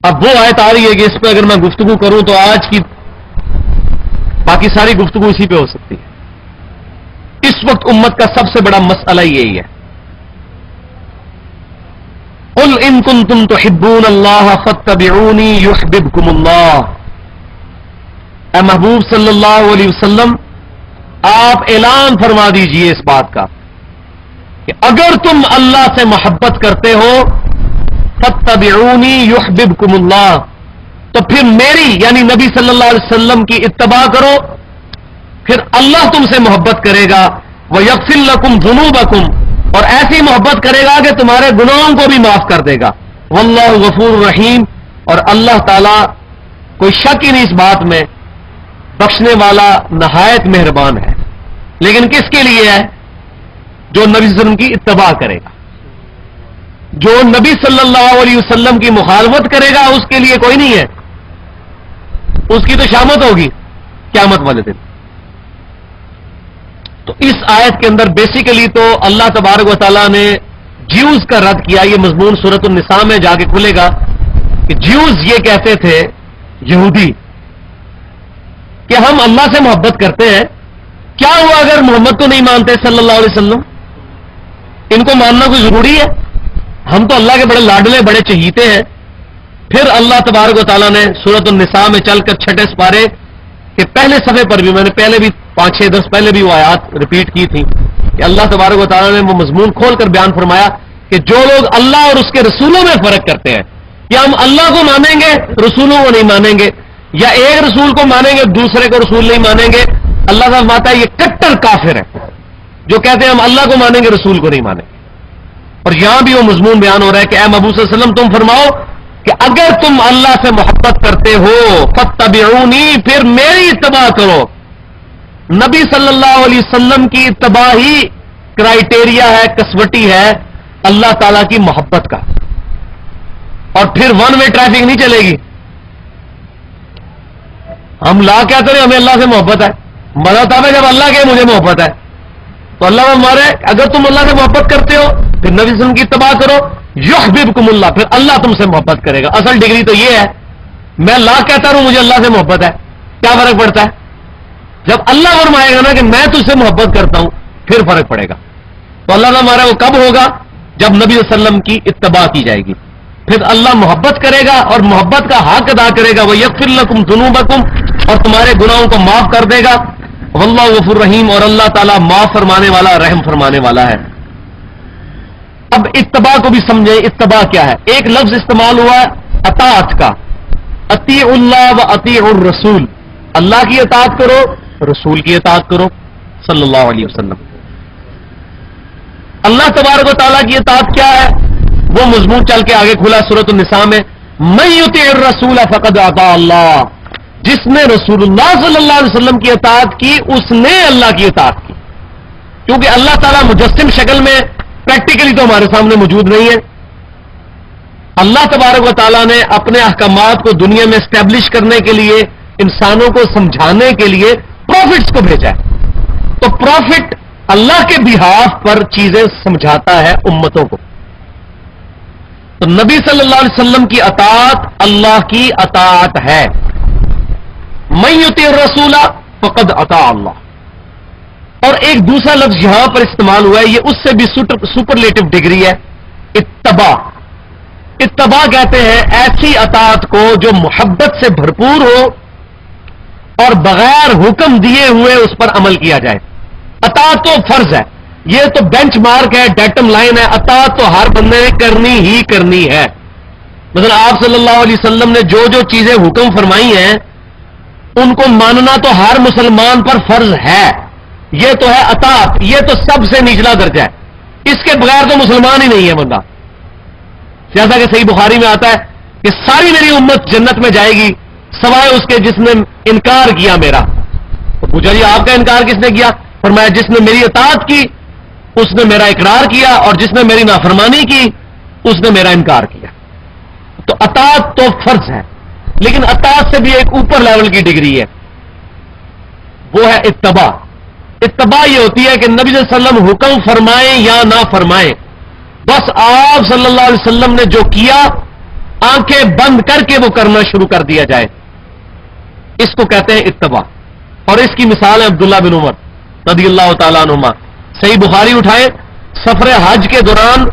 اب وہ آیت آ رہی ہے کہ اس پہ اگر میں گفتگو کروں تو آج کی باقی ساری گفتگو اسی پہ ہو سکتی ہے. اس وقت امت کا سب سے بڑا مسئلہ یہی ہے. قل ان کنتم تحبون اللہ فاتبعونی یحببکم اللہ. اے محبوب صلی اللہ علیہ وسلم آپ اعلان فرما دیجئے اس بات کا کہ اگر تم اللہ سے محبت کرتے ہو فاتبعونی یحببکم اللہ تو پھر میری یعنی نبی صلی اللہ علیہ وسلم کی اتباع کرو, پھر اللہ تم سے محبت کرے گا. وَيَغْفِرْ لَكُمْ ذُنُوبَكُمْ اور ایسی محبت کرے گا کہ تمہارے گناہوں کو بھی معاف کر دے گا. وَاللَّهُ غَفُورٌ رَحِيمٌ اور اللہ تعالی کوئی شک ہی نہیں اس بات میں بخشنے والا نہایت مہربان ہے. لیکن کس کے لیے ہے؟ جو نبی صلی اللہ علیہ وسلم کی اتباع کرے گا. جو نبی صلی اللہ علیہ وسلم کی مخالفت کرے گا اس کے لیے کوئی نہیں ہے, اس کی تو شامت ہوگی قیامت والے دن. تو اس آیت کے اندر بیسیکلی تو اللہ تبارک و تعالیٰ نے جیوز کا رد کیا. یہ مضمون سورۃ النساء میں جا کے کھلے گا کہ جیوز یہ کہتے تھے یہودی کہ ہم اللہ سے محبت کرتے ہیں, کیا ہوا اگر محمد کو نہیں مانتے صلی اللہ علیہ وسلم, ان کو ماننا کوئی ضروری ہے؟ ہم تو اللہ کے بڑے لاڈلے بڑے چہیتے ہیں. پھر اللہ تبارک و تعالیٰ نے سورۃ النساء میں چل کر 6 سپارے کے پہلے صفحے پر بھی, میں نے پہلے بھی 5-6-10 پہلے بھی وہ آیات ریپیٹ کی تھی کہ اللہ تبارک و تعالیٰ نے وہ مضمون کھول کر بیان فرمایا کہ جو لوگ اللہ اور اس کے رسولوں میں فرق کرتے ہیں, یا ہم اللہ کو مانیں گے رسولوں کو نہیں مانیں گے, یا ایک رسول کو مانیں گے دوسرے کو رسول نہیں مانیں گے, اللہ کا فرماتا ہے یہ کٹر کافر ہے جو کہتے ہیں ہم اللہ کو مانیں گے رسول کو نہیں مانیں گے. اور یہاں بھی وہ مضمون بیان ہو رہا ہے کہ اے محبوب صلی اللہ علیہ وسلم تم فرماؤ کہ اگر تم اللہ سے محبت کرتے ہو فاتبعونی پھر میری اتباع کرو. نبی صلی اللہ علیہ وسلم کی اتباع ہی کرائیٹیریا ہے, کسوٹی ہے اللہ تعالی کی محبت کا. اور پھر ون وے ٹریفک نہیں چلے گی. ہم لا کہتے ہیں ہمیں اللہ سے محبت ہے, مزہ تب ہے جب اللہ کے مجھے محبت ہے. تو اللہ ہمارے اگر تم اللہ سے محبت کرتے ہو پھر نبی صلی اللہ علیہ وسلم کی اتباع کرو یحببکم اللہ پھر اللہ تم سے محبت کرے گا. اصل ڈگری تو یہ ہے, میں لا کہتا ہوں مجھے اللہ سے محبت ہے, کیا فرق پڑتا ہے؟ جب اللہ فرمائے گا نا کہ میں تجھ سے محبت کرتا ہوں پھر فرق پڑے گا. تو اللہ کا ہمارا وہ کب ہوگا؟ جب نبی صلی اللہ علیہ وسلم کی اتباع کی جائے گی, پھر اللہ محبت کرے گا اور محبت کا حق ادا کرے گا. وَيَغْفِرْ لَكُمْ ذُنُوبَكُمْ اور تمہارے گناہوں کو معاف کر دے گا. وَاللَّهُ غَفُورٌ رَحِيمٌ اور اللہ تعالیٰ معاف فرمانے والا رحم فرمانے والا ہے. اب اتباع کو بھی سمجھیں, اتباع کیا ہے؟ ایک لفظ استعمال ہوا ہے اطاعت کا, اطیعوا اللہ و اطیعوا الرسول, اللہ کی اطاعت کرو رسول کی اطاعت کرو صلی اللہ علیہ وسلم. اللہ تبارک و تعالیٰ کی اطاعت کیا ہے وہ مضمون چل کے آگے کھلا سورۃ النساء میں. من یطع الرسول فقد اطاع اللہ, جس نے رسول اللہ صلی اللہ علیہ وسلم کی اطاعت کی اس نے اللہ کی اطاعت کی. کیونکہ اللہ تعالیٰ مجسم شکل میں پریکٹیکلی تو ہمارے سامنے موجود نہیں ہے. اللہ تبارک و تعالیٰ نے اپنے احکامات کو دنیا میں اسٹیبلش کرنے کے لیے انسانوں کو سمجھانے کے لیے پروفٹس کو بھیجا ہے. تو پروفٹ اللہ کے بہاف پر چیزیں سمجھاتا ہے امتوں کو. تو نبی صلی اللہ علیہ وسلم کی اطاعت اللہ کی اطاعت ہے. من یطع الرسول فقد اطاع اللہ. اور ایک دوسرا لفظ یہاں پر استعمال ہوا ہے, یہ اس سے بھی سپرلیٹو ڈگری ہے, اتباع. اتباع کہتے ہیں ایسی اطاعت کو جو محبت سے بھرپور ہو اور بغیر حکم دیے ہوئے اس پر عمل کیا جائے. اطاعت تو فرض ہے, یہ تو بینچ مارک ہے, ڈیٹم لائن ہے. اطاعت تو ہر بندے نے کرنی ہی کرنی ہے. مثلا آپ صلی اللہ علیہ وسلم نے جو جو چیزیں حکم فرمائی ہیں ان کو ماننا تو ہر مسلمان پر فرض ہے. یہ تو ہے اطاعت, یہ تو سب سے نچلا درجہ ہے. اس کے بغیر تو مسلمان ہی نہیں ہے بندہ. جیسا کہ صحیح بخاری میں آتا ہے کہ ساری میری امت جنت میں جائے گی سوائے اس کے جس نے انکار کیا میرا. تو پوچھا جی آپ کا انکار کس نے کیا؟ فرمایا جس نے میری اطاعت کی اس نے میرا اقرار کیا, اور جس نے میری نافرمانی کی اس نے میرا انکار کیا. تو اطاعت تو فرض ہے, لیکن اطاعت سے بھی ایک اوپر لیول کی ڈگری ہے, وہ ہے اتباع. اتباع یہ ہوتی ہے کہ نبی صلی اللہ علیہ وسلم حکم فرمائیں یا نہ فرمائیں, بس آپ صلی اللہ علیہ وسلم نے جو کیا آنکھیں بند کر کے وہ کرنا شروع کر دیا جائے، اس کو کہتے ہیں اتباع. اور اس کی مثال ہے عبداللہ بن عمر رضی اللہ تعالیٰ عنہما. صحیح بخاری اٹھائیں، سفر حج کے دوران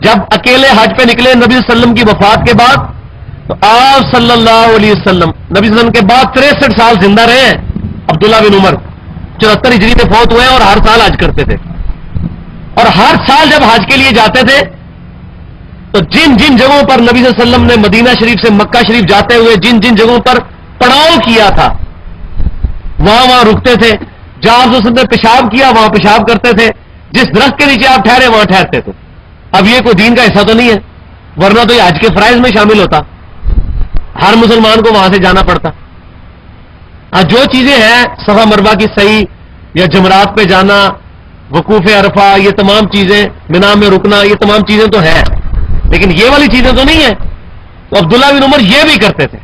جب اکیلے حج پہ نکلے نبی صلی اللہ علیہ وسلم کی وفات کے بعد، تو آپ صلی اللہ علیہ وسلم نبی صلی اللہ علیہ وسلم کے بعد 63 سال زندہ رہے ہیں. عبداللہ بن عمر 74 ہجری میں فوت ہوئے اور ہر سال حج کرتے تھے. اور ہر سال جب حج کے لیے جاتے تھے تو جن جن جگہوں پر نبی صلی اللہ علیہ وسلم نے مدینہ شریف سے مکہ شریف جاتے ہوئے جن جن جگہوں پر پڑاؤ کیا تھا وہاں رکتے تھے. جہاں آپ نے پیشاب کیا وہاں پیشاب کرتے تھے. جس درخت کے نیچے آپ ٹھہرے وہاں ٹھہرتے تھے. اب یہ کوئی دین کا حصہ تو نہیں ہے، ورنہ تو یہ حج کے فرائض میں شامل ہوتا، ہر مسلمان کو وہاں سے جانا پڑتا. جو چیزیں ہیں صفا مروہ کی صحیح یا جمرات پہ جانا، وقوف عرفہ، یہ تمام چیزیں، مینا میں رکنا، یہ تمام چیزیں تو ہیں، لیکن یہ والی چیزیں تو نہیں ہیں. تو عبداللہ بن عمر یہ بھی کرتے تھے.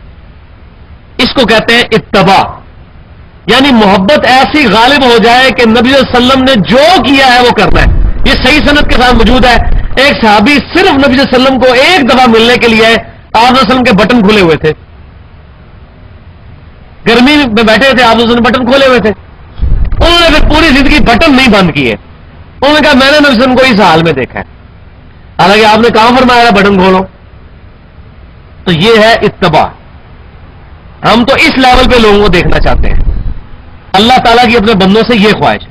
اس کو کہتے ہیں اتباع، یعنی محبت ایسی غالب ہو جائے کہ نبی صلی اللہ علیہ وسلم نے جو کیا ہے وہ کرنا ہے. یہ صحیح سند کے ساتھ موجود ہے. ایک صحابی صرف نبی صلی اللہ علیہ وسلم کو ایک دفعہ ملنے کے لیے آپ صلی اللہ علیہ وسلم کے بٹن کھلے ہوئے تھے، گرمی میں بیٹھے تھے، آپ صلی اللہ علیہ وسلم بٹن کھولے ہوئے تھے. انہوں نے پھر پوری زندگی بٹن نہیں بند کیے. انہوں نے کہا میں نے نبی صلی اللہ علیہ وسلم کو اس حال میں دیکھا ہے، حالانکہ آپ نے کہاں فرمایا بٹن کھولو. تو یہ ہے اتباع. ہم تو اس لیول پہ لوگوں کو دیکھنا چاہتے ہیں. اللہ تعالیٰ کی اپنے بندوں سے یہ خواہش ہے.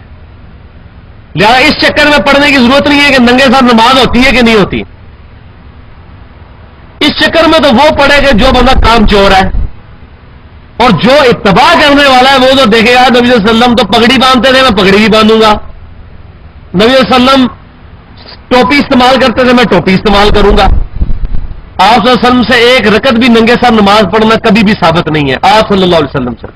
لہٰذا اس چکر میں پڑھنے کی ضرورت نہیں ہے کہ ننگے ساتھ نماز ہوتی ہے کہ نہیں ہوتی. اس چکر میں تو وہ پڑھے کہ جو بندہ کام چور ہے، اور جو اتباع کرنے والا ہے وہ تو دیکھے گا نبی صلی اللہ علیہ وسلم تو پگڑی باندھتے تھے، میں پگڑی بھی باندھوں گا. نبی صلی اللہ علیہ وسلم ٹوپی استعمال کرتے تھے، میں ٹوپی استعمال کروں گا. آپ صلی اللہ علیہ وسلم سے ایک رکعت بھی ننگے ساتھ نماز پڑھنا کبھی بھی ثابت نہیں ہے آپ صلی اللہ علیہ وسلم سے.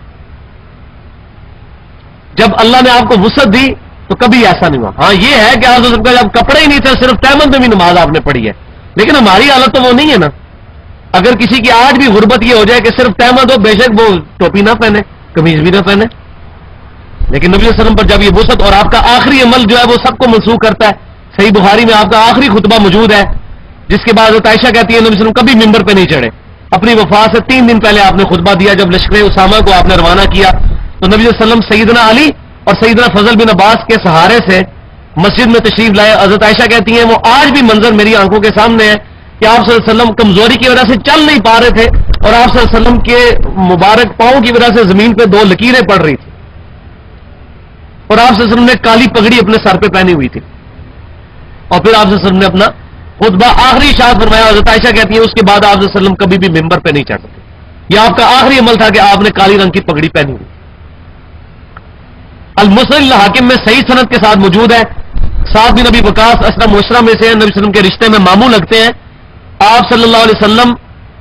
جب اللہ نے آپ کو وسعت دی تو کبھی ایسا نہیں ہوا. ہاں یہ ہے کہ آپ صلی اللہ علیہ وسلم کا جب کپڑے ہی نہیں تھے صرف تیمم میں بھی نماز آپ نے پڑھی ہے، لیکن ہماری حالت تو وہ نہیں ہے نا. اگر کسی کی آج بھی غربت یہ ہو جائے کہ صرف تیمم ہو، بے شک وہ ٹوپی نہ پہنے، قمیض بھی نہ پہنے، لیکن نبی صلی اللہ علیہ وسلم پر جب یہ وسعت اور آپ کا آخری عمل جو ہے وہ سب کو منسوخ کرتا ہے. صحیح بخاری میں آپ کا آخری خطبہ موجود ہے جس کے بعد حضرت عائشہ کہتی ہے نبی صلی اللہ علیہ وسلم کبھی ممبر پہ نہیں چڑھے. اپنی وفات سے 3 دن پہلے آپ نے خطبہ دیا جب لشکر اسامہ کو آپ نے روانہ کیا. تو نبی صلی اللہ علیہ وسلم سیدنا علی اور سیدنا فضل بن عباس کے سہارے سے مسجد میں تشریف لائے. حضرت عائشہ کہتی ہیں وہ آج بھی منظر میری آنکھوں کے سامنے ہے کہ آپ صلی اللہ علیہ وسلم کمزوری کی وجہ سے چل نہیں پا رہے تھے اور آپ صلی اللہ علیہ وسلم کے مبارک پاؤں کی وجہ سے زمین پہ 2 لکیریں پڑ رہی تھی، اور آپ صلی اللہ علیہ وسلم نے کالی پگڑی اپنے سر پہ پہنی ہوئی تھی. اور پھر آپ صلی اللہ علیہ وسلم نے اپنا خطبہ آخری اشارت فرمایا. حضرت عائشہ کہتی ہیں اس کے بعد آپ صلی اللہ علیہ وسلم کبھی بھی ممبر پہ نہیں چڑھ سکتے. یہ آپ کا آخری عمل تھا کہ آپ نے کالی رنگ کی پگڑی پہنی ہوئی. المسند الحاکم میں صحیح سند کے ساتھ موجود ہے. سعد بن ابی وقاص اشرف مبشرہ میں سے نبی صلی اللہ علیہ وسلم کے رشتے میں ماموں لگتے ہیں. آپ صلی اللہ علیہ وسلم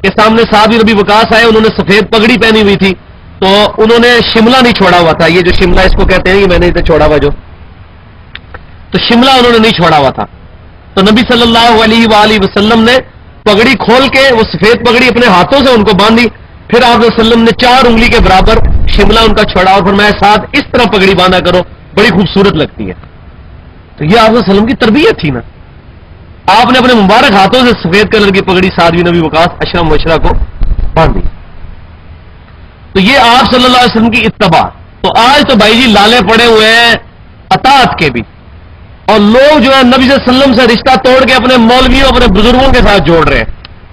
کے سامنے سعد بن ابی وقاص آئے، انہوں نے سفید پگڑی پہنی ہوئی تھی، تو انہوں نے شملہ نہیں چھوڑا ہوا تھا. یہ جو شملہ اس کو کہتے ہیں یہ میں نے اسے چھوڑا ہوا جو، تو شملہ انہوں نے نہیں چھوڑا ہوا تھا. تو نبی صلی اللہ علیہ وآلہ وسلم نے پگڑی کھول کے وہ سفید پگڑی اپنے ہاتھوں سے ان کو باندھی. پھر آپ صلی اللہ علیہ وسلم نے 4 انگلی کے برابر شملہ ان کا چھوڑا اور فرمایا ساتھ اس طرح پگڑی باندھا کرو، بڑی خوبصورت لگتی ہے. تو یہ آپ صلی اللہ علیہ وسلم کی تربیت تھی نا. آپ نے اپنے مبارک ہاتھوں سے سفید کلر کی پگڑی سعد بن ابی وقاص اشرف مبشرہ کو باندھی. تو یہ آپ صلی اللہ علیہ وسلم کی اتباع. تو آج تو بھائی جی لالے پڑے ہوئے ہیں اطاعت کے بھی، اور لوگ جو ہے نبی صلی اللہ علیہ وسلم سے رشتہ توڑ کے اپنے مولویوں اپنے بزرگوں کے ساتھ جوڑ رہے ہیں.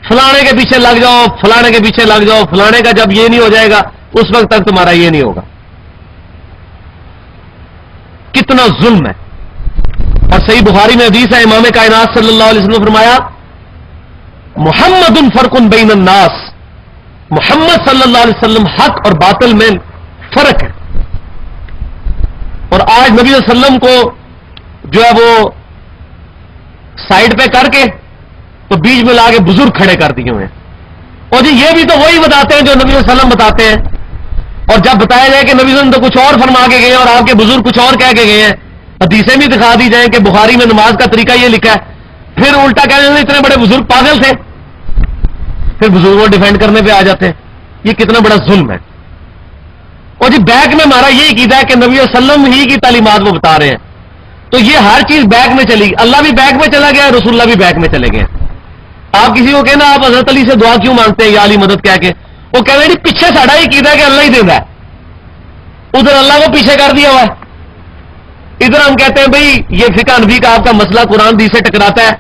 فلانے کے پیچھے لگ جاؤ، فلانے کے پیچھے لگ جاؤ، فلانے کا جب یہ نہیں ہو جائے گا اس وقت تک تمہارا یہ نہیں ہوگا. کتنا ظلم ہے. اور صحیح بخاری میں حدیث ہے امام کائنات صلی اللہ علیہ وسلم نے فرمایا محمد فرق بین الناس، محمد صلی اللہ علیہ وسلم حق اور باطل میں فرق ہے. اور آج نبی صلی اللہ علیہ وسلم کو جو ہے وہ سائڈ پہ کر کے تو بیچ میں لا کے بزرگ کھڑے کر دیے ہوئے ہیں. اور جی یہ بھی تو وہی بتاتے ہیں جو نبی صلی اللہ علیہ وسلم بتاتے ہیں. اور جب بتایا جائے کہ نبی صلی اللہ علیہ وسلم تو کچھ اور فرما کے گئے ہیں اور آپ کے بزرگ کچھ اور کہہ کے گئے ہیں، حدیثیں بھی دکھا دی جائیں کہ بخاری میں نماز کا طریقہ یہ لکھا ہے، پھر الٹا کہہ دیتے ہیں اتنے بڑے بزرگ پاگل تھے، پھر بزرگوں کو ڈیفینڈ کرنے پہ آ جاتے ہیں. یہ کتنا بڑا ظلم ہے. اور جی بیک میں ہمارا یہ عقیدہ ہے کہ نبی صلی اللہ علیہ وسلم ہی کی تعلیمات وہ بتا رہے ہیں، تو یہ ہر چیز بیک میں چلی گئی. اللہ بھی بیک میں چلا گیا، رسول اللہ بھی بیک میں چلے گئے. آپ کسی کو کہنا آپ حضرت علی سے دعا کیوں مانگتے ہیں یا علی مدد کہہ کے، وہ کہہ رہے ہیں پیچھے ساڑھا ہی کیدا ہے کہ اللہ ہی دینا ہے، ادھر اللہ کو پیچھے کر دیا ہوا ہے، ادھر ہم کہتے ہیں بھئی یہ فقہ حنفی کا آپ کا مسئلہ قرآن حدیث سے ٹکراتا ہے،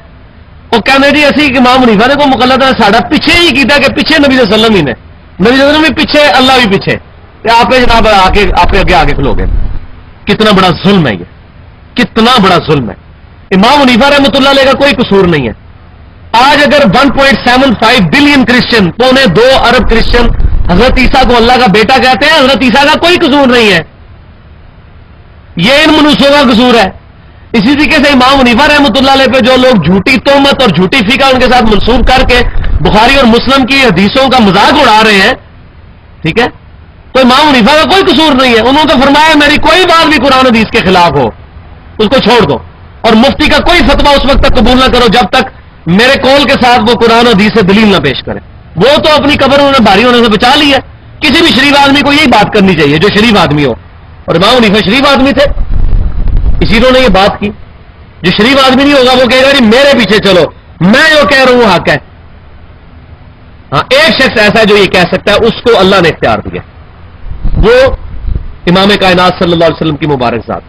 وہ کہنے جی اسی امام حنیفہ نے کو مقلد ہے ساڑھا پیچھے ہی کیتا کہ پیچھے نبی صلی اللہ علیہ وسلم ہی نے، نبی صلی اللہ علیہ وسلم بھی پیچھے اللہ بھی پیچھے، آپ جناب آپ آگے کھلو گے، کتنا بڑا ظلم ہے، یہ کتنا بڑا ظلم ہے۔ امام حنیفہ رحمۃ اللہ علیہ کا کوئی قصور نہیں ہے۔ آج اگر 1.75 بلین کرسچن، 2.25 ارب کرسچن حضرت عیسیٰ کو اللہ کا بیٹا کہتے ہیں، حضرت عیسیٰ کا کوئی قصور نہیں ہے، یہ ان منوسوں کا قصور ہے۔ اسی طریقے سے امام حنیفہ رحمۃ اللہ علیہ پہ جو لوگ جھوٹی تہمت اور جھوٹی فقہ ان کے ساتھ منسوب کر کے بخاری اور مسلم کی حدیثوں کا مذاق اڑا رہے ہیں، ٹھیک ہے، تو امام حنیفہ کا کوئی قصور نہیں ہے۔ انہوں نے تو فرمایا میری کوئی بات بھی قرآن حدیث کے خلاف ہو اس کو چھوڑ دو، اور مفتی کا کوئی فتویٰ اس وقت تک قبول نہ کرو جب تک میرے قول کے ساتھ وہ قرآن حدیث سے دلیل نہ پیش کرے۔ وہ تو اپنی قبر انہوں نے بھاری ہونے سے بچا لی ہے۔ کسی بھی شریف آدمی کو یہی بات کرنی چاہیے جو شریف آدمی ہو، اور امام حنیفہ شریف آدمی تھے، اسی لیے نے یہ بات کی۔ جو شریف آدمی نہیں ہوگا وہ کہے گا جی میرے پیچھے چلو، میں جو کہہ رہا ہوں حق ہے۔ ہاں ایک شخص ایسا ہے جو یہ کہہ سکتا ہے، اس کو اللہ نے اختیار دیا، وہ امام کائنات صلی اللہ علیہ وسلم کی مبارک ذات،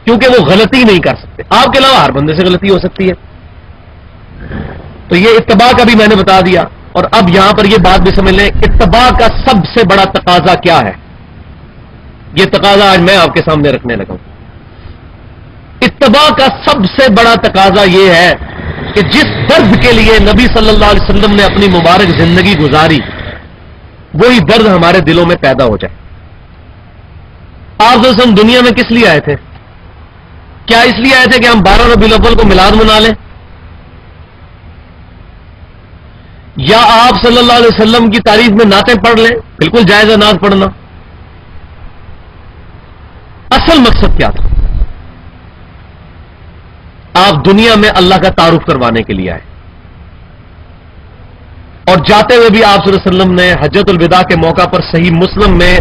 کیونکہ وہ غلطی نہیں کر سکتے، آپ کے علاوہ ہر بندے سے غلطی ہو سکتی ہے۔ تو یہ اتباع کا بھی میں نے بتا دیا، اور اب یہاں پر یہ بات بھی سمجھ لیں اتباع کا سب سے بڑا تقاضا کیا ہے۔ یہ تقاضا آج میں آپ کے سامنے رکھنے لگا ہوں۔ اتباع کا سب سے بڑا تقاضا یہ ہے کہ جس درد کے لیے نبی صلی اللہ علیہ وسلم نے اپنی مبارک زندگی گزاری، وہی درد ہمارے دلوں میں پیدا ہو جائے۔ آپ صلی اللہ علیہ وسلم دنیا میں کس لیے آئے تھے؟ کیا اس لیے آئے تھے کہ ہم 12 ربیع الاول کو میلاد منا لیں، یا آپ صلی اللہ علیہ وسلم کی تاریخ میں نعتیں پڑھ لیں؟ بالکل جائز ہے نعت پڑھنا۔ اصل مقصد کیا تھا؟ آپ دنیا میں اللہ کا تعارف کروانے کے لیے آئے، اور جاتے ہوئے بھی آپ صلی اللہ علیہ وسلم نے حجۃ الوداع کے موقع پر صحیح مسلم میں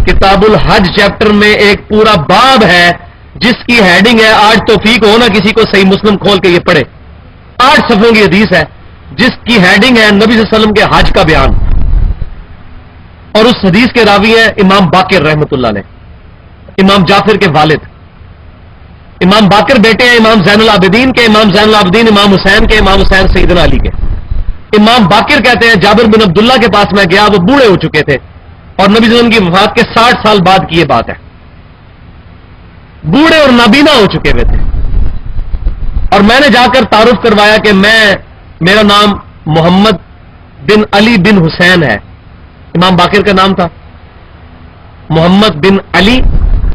کتاب الحج چیپٹر میں ایک پورا باب ہے جس کی ہیڈنگ ہے، آج توفیق ہو نا کسی کو صحیح مسلم کھول کے یہ پڑھے، 8 صفحوں کی حدیث ہے جس کی ہیڈنگ ہے نبی صلی اللہ علیہ وسلم کے حج کا بیان، اور اس حدیث کے راوی ہیں امام باقر رحمۃ اللہ علیہ، امام جعفر کے والد۔ امام باقر بیٹے ہیں امام زین العابدین کے، امام زین العابدین امام حسین کے، امام حسین سیدنا علی کے۔ امام باقر کہتے ہیں جابر بن عبداللہ کے پاس میں گیا، وہ بوڑھے ہو چکے تھے، اور نبی صلی اللہ علیہ وسلم کی وفات کے 60 سال بعد کی یہ بات ہے، بوڑھے اور نابینا ہو چکے ہوئے تھے، اور میں نے جا کر تعارف کروایا کہ میرا نام محمد بن علی بن حسین ہے۔ امام باقر کا نام تھا محمد بن علی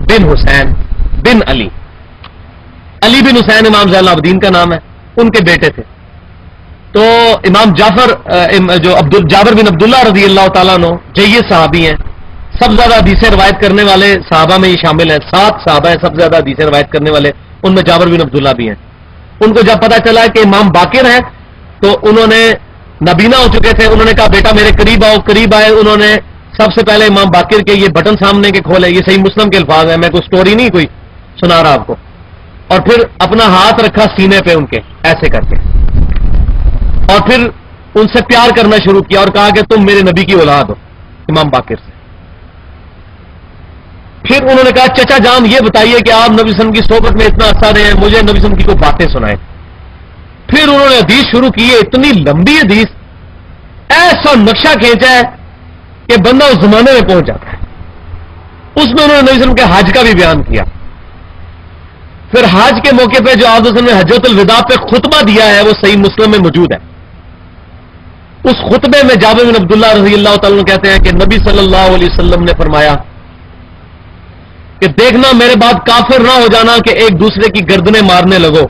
بن حسین بن علی، علی بن حسین امام زین العابدین کا نام ہے، ان کے بیٹے تھے۔ تو امام جابر بن عبداللہ رضی اللہ تعالیٰ عنہ جید صحابی ہیں، سب زیادہ حدیثیں روایت کرنے والے صحابہ میں یہ شامل ہیں، 7 صحابہ ہیں سب سے زیادہ حدیثیں روایت کرنے والے، ان میں جابر بن عبداللہ بھی ہیں۔ ان کو جب پتا چلا کہ امام باقر ہیں تو انہوں نے نابینا ہو چکے تھے، انہوں نے کہا بیٹا میرے قریب آؤ، قریب آئے، انہوں نے سب سے پہلے امام باقر کے یہ بٹن سامنے کے کھولے، یہ صحیح مسلم کے الفاظ ہیں، میں کوئی سٹوری نہیں کوئی سنا رہا آپ کو، اور پھر اپنا ہاتھ رکھا سینے پہ ان کے ایسے کر کے، اور پھر ان سے پیار کرنا شروع کیا اور کہا کہ تم میرے نبی کی اولاد ہو، امام باقر سے۔ پھر انہوں نے کہا چچا جان یہ بتائیے کہ آپ نبی صلی اللہ علیہ وسلم کی صحبت میں اتنا عرصہ رہے ہیں، مجھے نبی صلی اللہ علیہ وسلم کی کوئی باتیں سنائیں۔ پھر انہوں نے حدیث شروع کی ہے، اتنی لمبی حدیث، ایسا نقشہ کھینچا ہے کہ بندہ اس زمانے میں پہنچ جاتا ہے۔ اس میں انہوں نے نبی صلی اللہ علیہ وسلم کے حج کا بھی بیان کیا۔ پھر حج کے موقع پہ جو آپ صلی اللہ علیہ وسلم نے حجۃ الوداع پہ خطبہ دیا ہے وہ صحیح مسلم میں موجود ہے۔ اس خطبے میں جابر بن عبداللہ رضی اللہ تعالیٰ عنہ کہتے ہیں کہ نبی صلی اللہ علیہ وسلم نے فرمایا کہ دیکھنا میرے بعد کافر نہ ہو جانا کہ ایک دوسرے کی گردنیں مارنے لگو،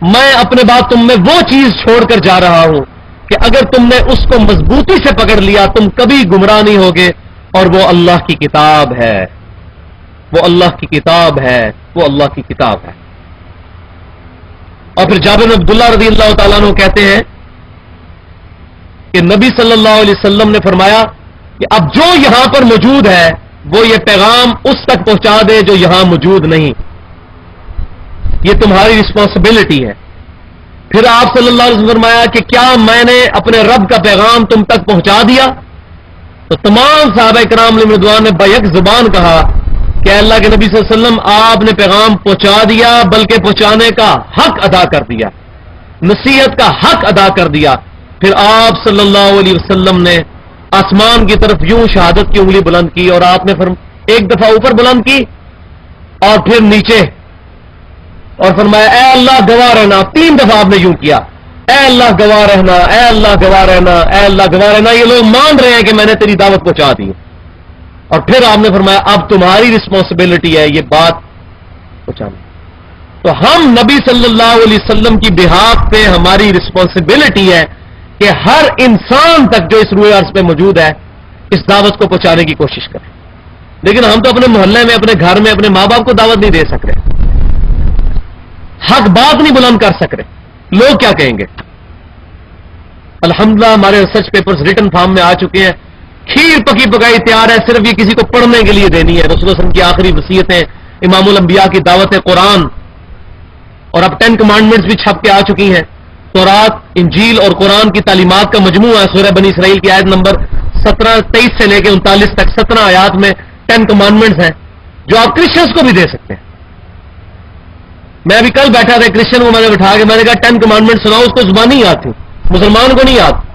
میں اپنے بعد تم میں وہ چیز چھوڑ کر جا رہا ہوں کہ اگر تم نے اس کو مضبوطی سے پکڑ لیا تم کبھی گمراہ نہیں ہوگے، اور وہ اللہ کی کتاب ہے، وہ اللہ کی کتاب ہے، وہ اللہ کی کتاب ہے۔ اور پھر جابر بن عبداللہ رضی اللہ تعالیٰ عنہ کہتے ہیں کہ نبی صلی اللہ علیہ وسلم نے فرمایا کہ اب جو یہاں پر موجود ہے وہ یہ پیغام اس تک پہنچا دے جو یہاں موجود نہیں، یہ تمہاری رسپانسبلٹی ہے۔ پھر آپ صلی اللہ علیہ وسلم نے فرمایا کہ کیا میں نے اپنے رب کا پیغام تم تک پہنچا دیا؟ تو تمام صحابہ کرام علیہم رضوان نے بیک زبان کہا کہ اللہ کے نبی صلی اللہ علیہ وسلم آپ نے پیغام پہنچا دیا، بلکہ پہنچانے کا حق ادا کر دیا، نصیحت کا حق ادا کر دیا۔ پھر آپ صلی اللہ علیہ وسلم نے آسمان کی طرف یوں شہادت کی انگلی بلند کی، اور آپ نے ایک دفعہ اوپر بلند کی اور پھر نیچے، اور فرمایا اے اللہ گواہ رہنا۔ 3 دفعہ آپ نے یوں کیا، اے اللہ گواہ رہنا، اے اللہ گواہ رہنا، اے اللہ گواہ رہنا۔ یہ لوگ مان رہے ہیں کہ میں نے تیری دعوت پہنچا دی، اور پھر آپ نے فرمایا اب تمہاری رسپانسبلٹی ہے یہ بات پہنچانا۔ تو ہم نبی صلی اللہ علیہ وسلم کی بہاف پہ ہماری رسپانسبلٹی ہے کہ ہر انسان تک جو اس روئے عرض پہ موجود ہے اس دعوت کو پہنچانے کی کوشش کریں۔ لیکن ہم تو اپنے محلے میں، اپنے گھر میں، اپنے ماں باپ کو دعوت نہیں دے سک رہے، حق بات نہیں بلند کر سک رہے، لوگ کیا کہیں گے؟ الحمدللہ ہمارے ریسرچ پیپرز ریٹن فارم میں آ چکے ہیں، کھیر پکی پکائی تیار ہے، صرف یہ کسی کو پڑھنے کے لیے دینی ہے۔ رسول اللہ صلی اللہ علیہ وسلم کی آخری وصیتیں، امام الانبیاء کی دعوت قرآن، اور اب 10 کمانڈمنٹس بھی چھپ کے آ چکی ہیں۔ تورات، انجیل اور قرآن کی تعلیمات کا مجموعہ ہے۔ سورہ بنی اسرائیل کی آیت نمبر 23 سے لے کے 39 تک 17 آیات میں 10 کمانڈمنٹس ہیں، جو آپ کرسچنس کو بھی دے سکتے ہیں۔ میں ابھی کل بیٹھا تھا، کرسچن کو میں نے بٹھا کے میں نے کہا 10 کمانڈمنٹ سناؤ، اس کو زبان نہیں یاد تھی، مسلمان کو نہیں یاد،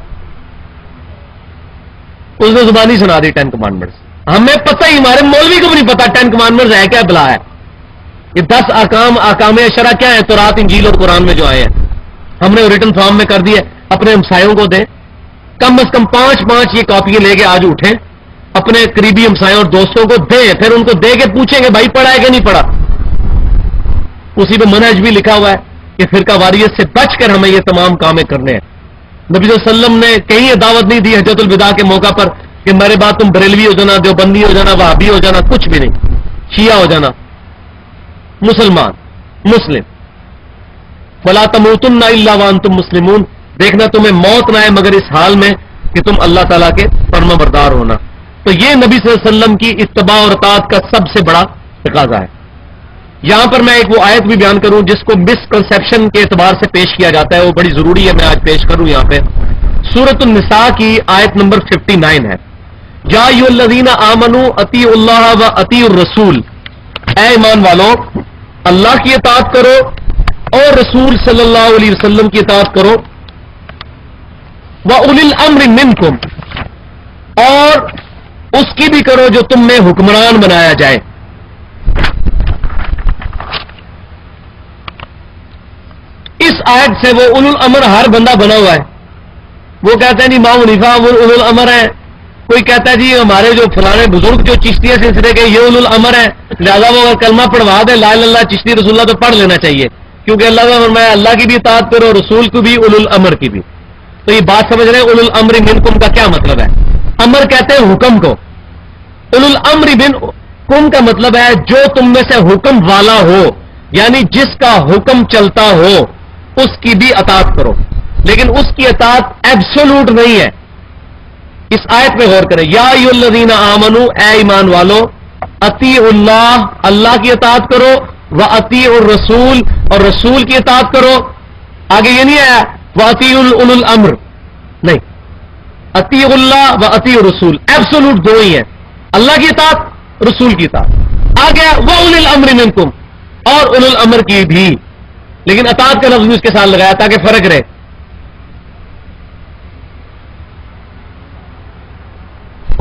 اس نے زبانی سنا دی 10 کمانڈمنٹس۔ ہمیں پتہ ہی، ہمارے مولوی کو بھی نہیں پتا 10 کمانڈمنٹس ہے کیا، بلا ہے یہ 10 احکام شرع کیا ہے تورات، انجیل اور قرآن میں جو آئے ہیں، ہم نے ریٹن فارم میں کر دیے۔ اپنے ہمسایوں کو دیں، کم از کم 5 یہ کاپیاں لے کے آج اٹھیں، اپنے قریبی ہمسایوں اور دوستوں کو دیں، پھر ان کو دے کے پوچھیں گے بھائی پڑھا ہے کہ نہیں پڑھا۔ اسی پہ منہج بھی لکھا ہوا ہے کہ فرقہ واریت سے بچ کر ہمیں یہ تمام کامیں کرنے ہیں۔ نبی صلی اللہ علیہ وسلم نے کہیں دعوت نہیں دی حجۃ الوداع کے موقع پر کہ میرے بعد تم بریلوی ہو جانا، دیوبندی ہو جانا، وہابی ہو جانا، کچھ بھی نہیں، شیعہ ہو جانا، مسلمان، مسلم۔ فلا تموتن الا وانتم مسلمون، دیکھنا تمہیں موت نہ آئے مگر اس حال میں کہ تم اللہ تعالیٰ کے فرما بردار ہونا۔ تو یہ نبی صلی اللہ علیہ وسلم کی اتباع اور اطاعت کا سب سے بڑا تقاضا ہے۔ یہاں پر میں ایک وہ آیت بھی بیان کروں جس کو مسکنسیپشن کے اعتبار سے پیش کیا جاتا ہے، وہ بڑی ضروری ہے میں آج پیش کروں یہاں پہ۔ سورۃ النساء کی آیت نمبر 59 ہے، یا ایھا الذین آمنوا اطیعوا اللہ و اطیعوا الرسول، اے ایمان والو اللہ کی اطاعت کرو اور رسول صلی اللہ علیہ وسلم کی اطاعت کرو، وَأُولِي الْأَمْرِ مِنْكُمْ، اور اس کی بھی کرو جو تم میں حکمران بنایا جائے۔ اس آیت سے وہ اولو الامر ہر بندہ بنا ہوا ہے۔ وہ کہتے ہیں جی امام حنیفہ وہ اولو الامر ہے، کوئی کہتا ہے جی ہمارے جو فلانے بزرگ جو چشتیہ سلسلے کے یہ اولو الامر ہے، لہذا وہ اگر کلمہ پڑھوا دے لا الہ الا اللہ چشتی رسول اللہ تو پڑھ لینا چاہیے، کیونکہ اللہ نے فرمایا اللہ کی بھی اطاعت کرو، رسول کو بھی، اولو الامر کی بھی۔ تو یہ بات سمجھ رہے ہیں اولو الامر منکم کا کیا مطلب ہے؟ امر کہتے ہیں حکم کو، اولو الامر منکم کا مطلب ہے جو تم میں سے حکم والا ہو، یعنی جس کا حکم چلتا ہو اس کی بھی اطاعت کرو، لیکن اس کی اطاعت ایبسولوٹ نہیں ہے۔ اس آیت میں غور کریں، یا ایھا الذین آمنوا، اے ایمان والو، اطیعوا اللہ، اللہ کی اطاعت کرو، واطیعوا الرسول، اور رسول کی اطاعت کرو۔ آگے یہ نہیں آیا واطیعوا اولو الامر، نہیں، اطیعوا اللہ واطیعوا الرسول، ایبسولوٹ دو ہی ہیں، اللہ کی اطاعت، رسول کی اطاعت۔ آگے واولی الامر منکم، اور اولو الامر کی بھی، لیکن اطاعت کا لفظ بھی اس کے ساتھ لگایا تاکہ فرق رہے۔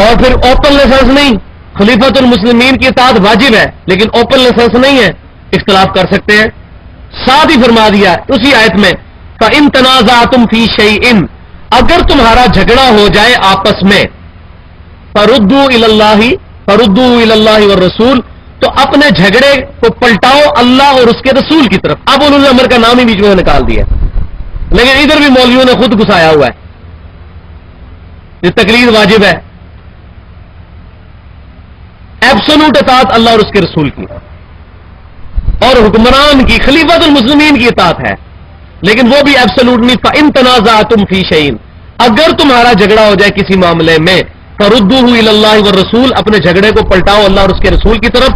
اور پھر اوپن لائسنس نہیں، خلیفۃ المسلمین کی اطاعت واجب ہے لیکن اوپن لائسنس نہیں ہے، اختلاف کر سکتے ہیں۔ ساتھ ہی فرما دیا اسی آیت میں فَإِن تَنَازَعْتُمْ فِي شَيْءٍ، اگر تمہارا جھگڑا ہو جائے آپس میں، فَرُدُّوا إِلَى اللَّهِ وَالرَّسُولِ، تو اپنے جھگڑے کو پلٹاؤ اللہ اور اس کے رسول کی طرف۔ اب اولو الامر کا نام ہی بیچ میں نکال دیا، لیکن ادھر بھی مولویوں نے خود گھسایا ہوا ہے، یہ تقریر واجب ہے، ایبسولوٹ اطاعت اللہ اور اس کے رسول کی، اور حکمران کی، خلیفۃ المسلمین کی اطاعت ہے، لیکن وہ بھی ایبسولوٹ نہیں۔ فَإِن تَنَازَعْتُمْ فِي شَيْءٍ، اگر تمہارا جھگڑا ہو جائے کسی معاملے میں، فَرُدُّوهُ إِلَى اللَّهِ وَالرَّسُولِ، اپنے جھگڑے کو پلٹاؤ اللہ اور اس کے رسول کی طرف۔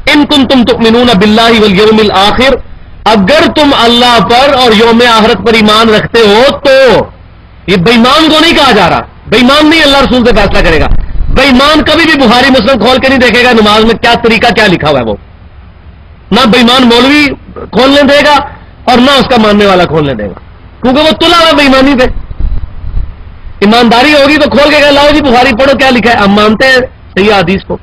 إِن كُنتُمْ تُؤْمِنُونَ بِاللَّهِ وَالْيَوْمِ الْآخِرِ، اگر تم اللہ پر اور یوم آخرت پر ایمان رکھتے ہو تو یہ بےمان کو نہیں کہا جا رہا. بےمان نہیں اللہ رسول سے فیصلہ کرے گا. بےمان کبھی بھی بخاری مسلم کھول کے نہیں دیکھے گا نماز میں کیا طریقہ کیا لکھا ہوا ہے. وہ نہ بےمان مولوی کھولنے دے گا اور نہ اس کا ماننے والا کھولنے دے گا, کیونکہ وہ تلا ہوا بےمانی پہ. ایمانداری ہوگی تو کھول کے کہا لاؤ جی بخاری پڑھو کیا لکھا ہے. ہم مانتے ہیں صحیح حدیث کو.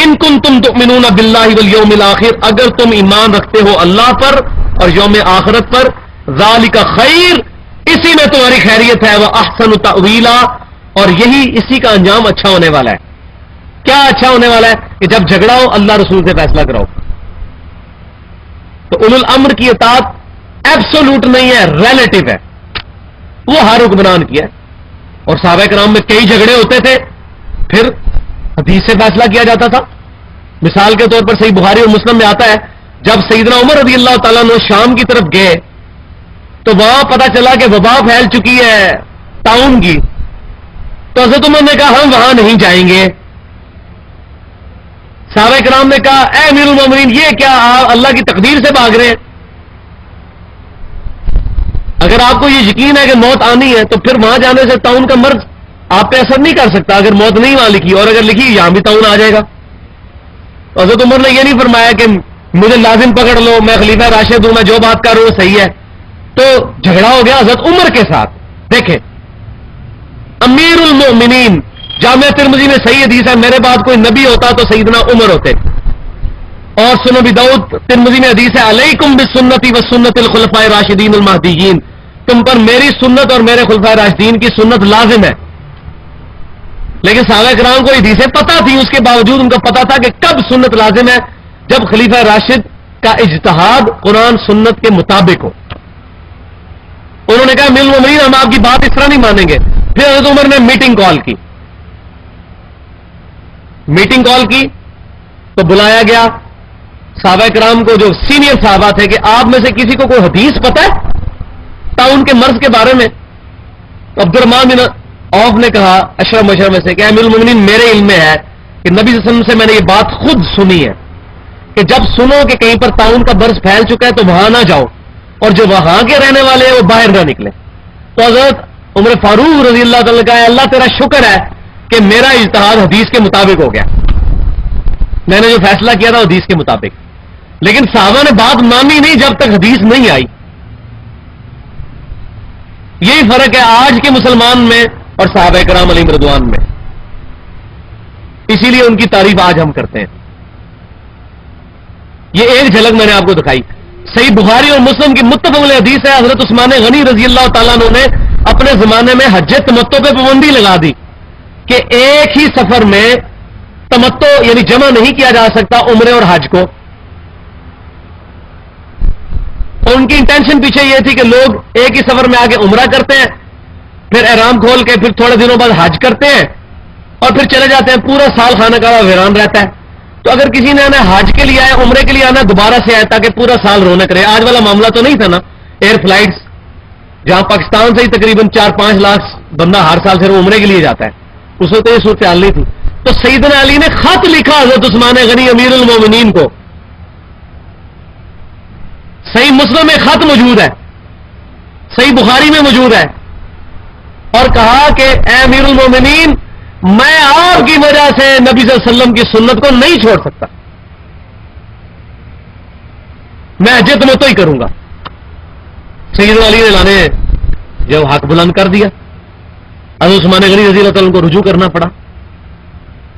ان کنتم تؤمنون باللہ والیوم الآخر, اگر تم ایمان رکھتے ہو اللہ پر اور یوم آخرت پر, ذالک خیر, اسی میں تمہاری خیریت ہے, وہ احسن تأویلا, اور یہی اسی کا انجام اچھا ہونے والا ہے. کیا اچھا ہونے والا ہے کہ جب جھگڑا ہو اللہ رسول سے فیصلہ کراؤ. تو اولو الامر کی اطاعت ایبسولوٹ نہیں ہے, ریلیٹو ہے. وہ ہر حکمران کیا ہے, اور صحابہ کرام میں کئی جھگڑے ہوتے تھے, پھر حدیث سے فیصلہ کیا جاتا تھا. مثال کے طور پر صحیح بخاری اور مسلم میں آتا ہے جب سیدنا عمر رضی اللہ تعالیٰ عنہ شام کی طرف گئے تو وہاں پتا چلا کہ وبا پھیل چکی ہے طاعون کی, تو حضرت عمر نے کہا ہم وہاں نہیں جائیں گے. صحابہ کرام نے کہا اے امیر المومنین یہ کیا آپ اللہ کی تقدیر سے بھاگ رہے ہیں؟ اگر آپ کو یہ یقین ہے کہ موت آنی ہے تو پھر وہاں جانے سے طاعون کا مرض آپ پہ اثر نہیں کر سکتا. اگر موت نہیں وہاں لکھی اور اگر لکھی یہاں بھی طاعون آ جائے گا. تو حضرت عمر نے یہ نہیں فرمایا کہ مجھے لازم پکڑ لو, میں خلیفہ راشد ہوں, میں جو بات کر رہا ہوں صحیح ہے. تو جھگڑا ہو گیا حضرت عمر کے ساتھ. دیکھیں امیر المؤمنین, جامعہ ترمذی میں صحیح حدیث ہے, میرے بعد کوئی نبی ہوتا تو سیدنا عمر ہوتے. اور سنن ابی داؤد ترمذی میں حدیث ہے علیکم بسنتی وسنت الخلفاء الراشدین المہدیین, تم پر میری سنت اور میرے خلفاء راشدین کی سنت لازم ہے. لیکن صحابہ کرام کو حدیثیں پتہ تھی, اس کے باوجود ان کو پتا تھا کہ کب سنت لازم ہے, جب خلیفہ راشد کا اجتہاد قرآن سنت کے مطابق ہو. انہوں نے کہا امیر المومنین ہم آپ کی بات اس طرح نہیں مانیں گے. پھر حضرت عمر نے میٹنگ کال کی تو بلایا گیا صحابہ کرام کو جو سینئر صحابہ تھے کہ آپ میں سے کسی کو کوئی حدیث پتہ ہے طاعون کے مرض کے بارے میں. تو عبد الرحمن بن عوف نے کہا اشرف مشرف میں سے کہ امیر المومنین میرے علم میں ہے کہ نبی صلی اللہ علیہ وسلم سے میں نے یہ بات خود سنی ہے کہ جب سنو کہ کہیں پر طاعون کا مرض پھیل چکا ہے تو وہاں نہ جاؤ, اور جو وہاں کے رہنے والے ہیں وہ باہر نہ نکلے. تو حضرت عمر فاروق رضی اللہ تعالیٰ کا اللہ تیرا شکر ہے کہ میرا اجتہاد حدیث کے مطابق ہو گیا, میں نے جو فیصلہ کیا تھا حدیث کے مطابق. لیکن صحابہ نے بات مانی نہیں جب تک حدیث نہیں آئی. یہی فرق ہے آج کے مسلمان میں اور صحابہ کرام علیہم رضوان میں. اسی لیے ان کی تعریف آج ہم کرتے ہیں. یہ ایک جھلک میں نے آپ کو دکھائی. صحیح بخاری اور مسلم کی متفق علیہ حدیث ہے, حضرت عثمان غنی رضی اللہ تعالیٰ عنہ نے اپنے زمانے میں حج تمتع پہ پابندی لگا دی کہ ایک ہی سفر میں تمتع یعنی جمع نہیں کیا جا سکتا عمرے اور حج کو. اور ان کی انٹینشن پیچھے یہ تھی کہ لوگ ایک ہی سفر میں آ کے عمرہ کرتے ہیں, پھر احرام کھول کے پھر تھوڑے دنوں بعد حج کرتے ہیں اور پھر چلے جاتے ہیں. پورا سال خانہ کعبہ ویران رہتا ہے. تو اگر کسی نے آنا حج کے لیے آیا, عمرے کے لیے آنا, دوبارہ سے آئے تاکہ پورا سال رونق رہے. آج والا معاملہ تو نہیں تھا نا ایئر فلائٹس, جہاں پاکستان سے ہی تقریباً 4-5 لاکھ بندہ ہر سال سے عمرے کے لیے جاتا ہے. اس وقت یہ صورتحال نہیں تھی. تو سیدنا علی نے خط لکھا حضرت عثمان غنی امیر المومنین کو. صحیح مسلم میں خط موجود ہے, صحیح بخاری میں موجود ہے, اور کہا کہ اے امیر المومنین میں آپ کی وجہ سے نبی صلی اللہ علیہ وسلم کی سنت کو نہیں چھوڑ سکتا, میں حج تمتع ہی کروں گا. سیدنا علی نے لانے جو حق بلند کر دیا, حضرت عثمان غنی رضی اللہ تعالیٰ کو رجوع کرنا پڑا.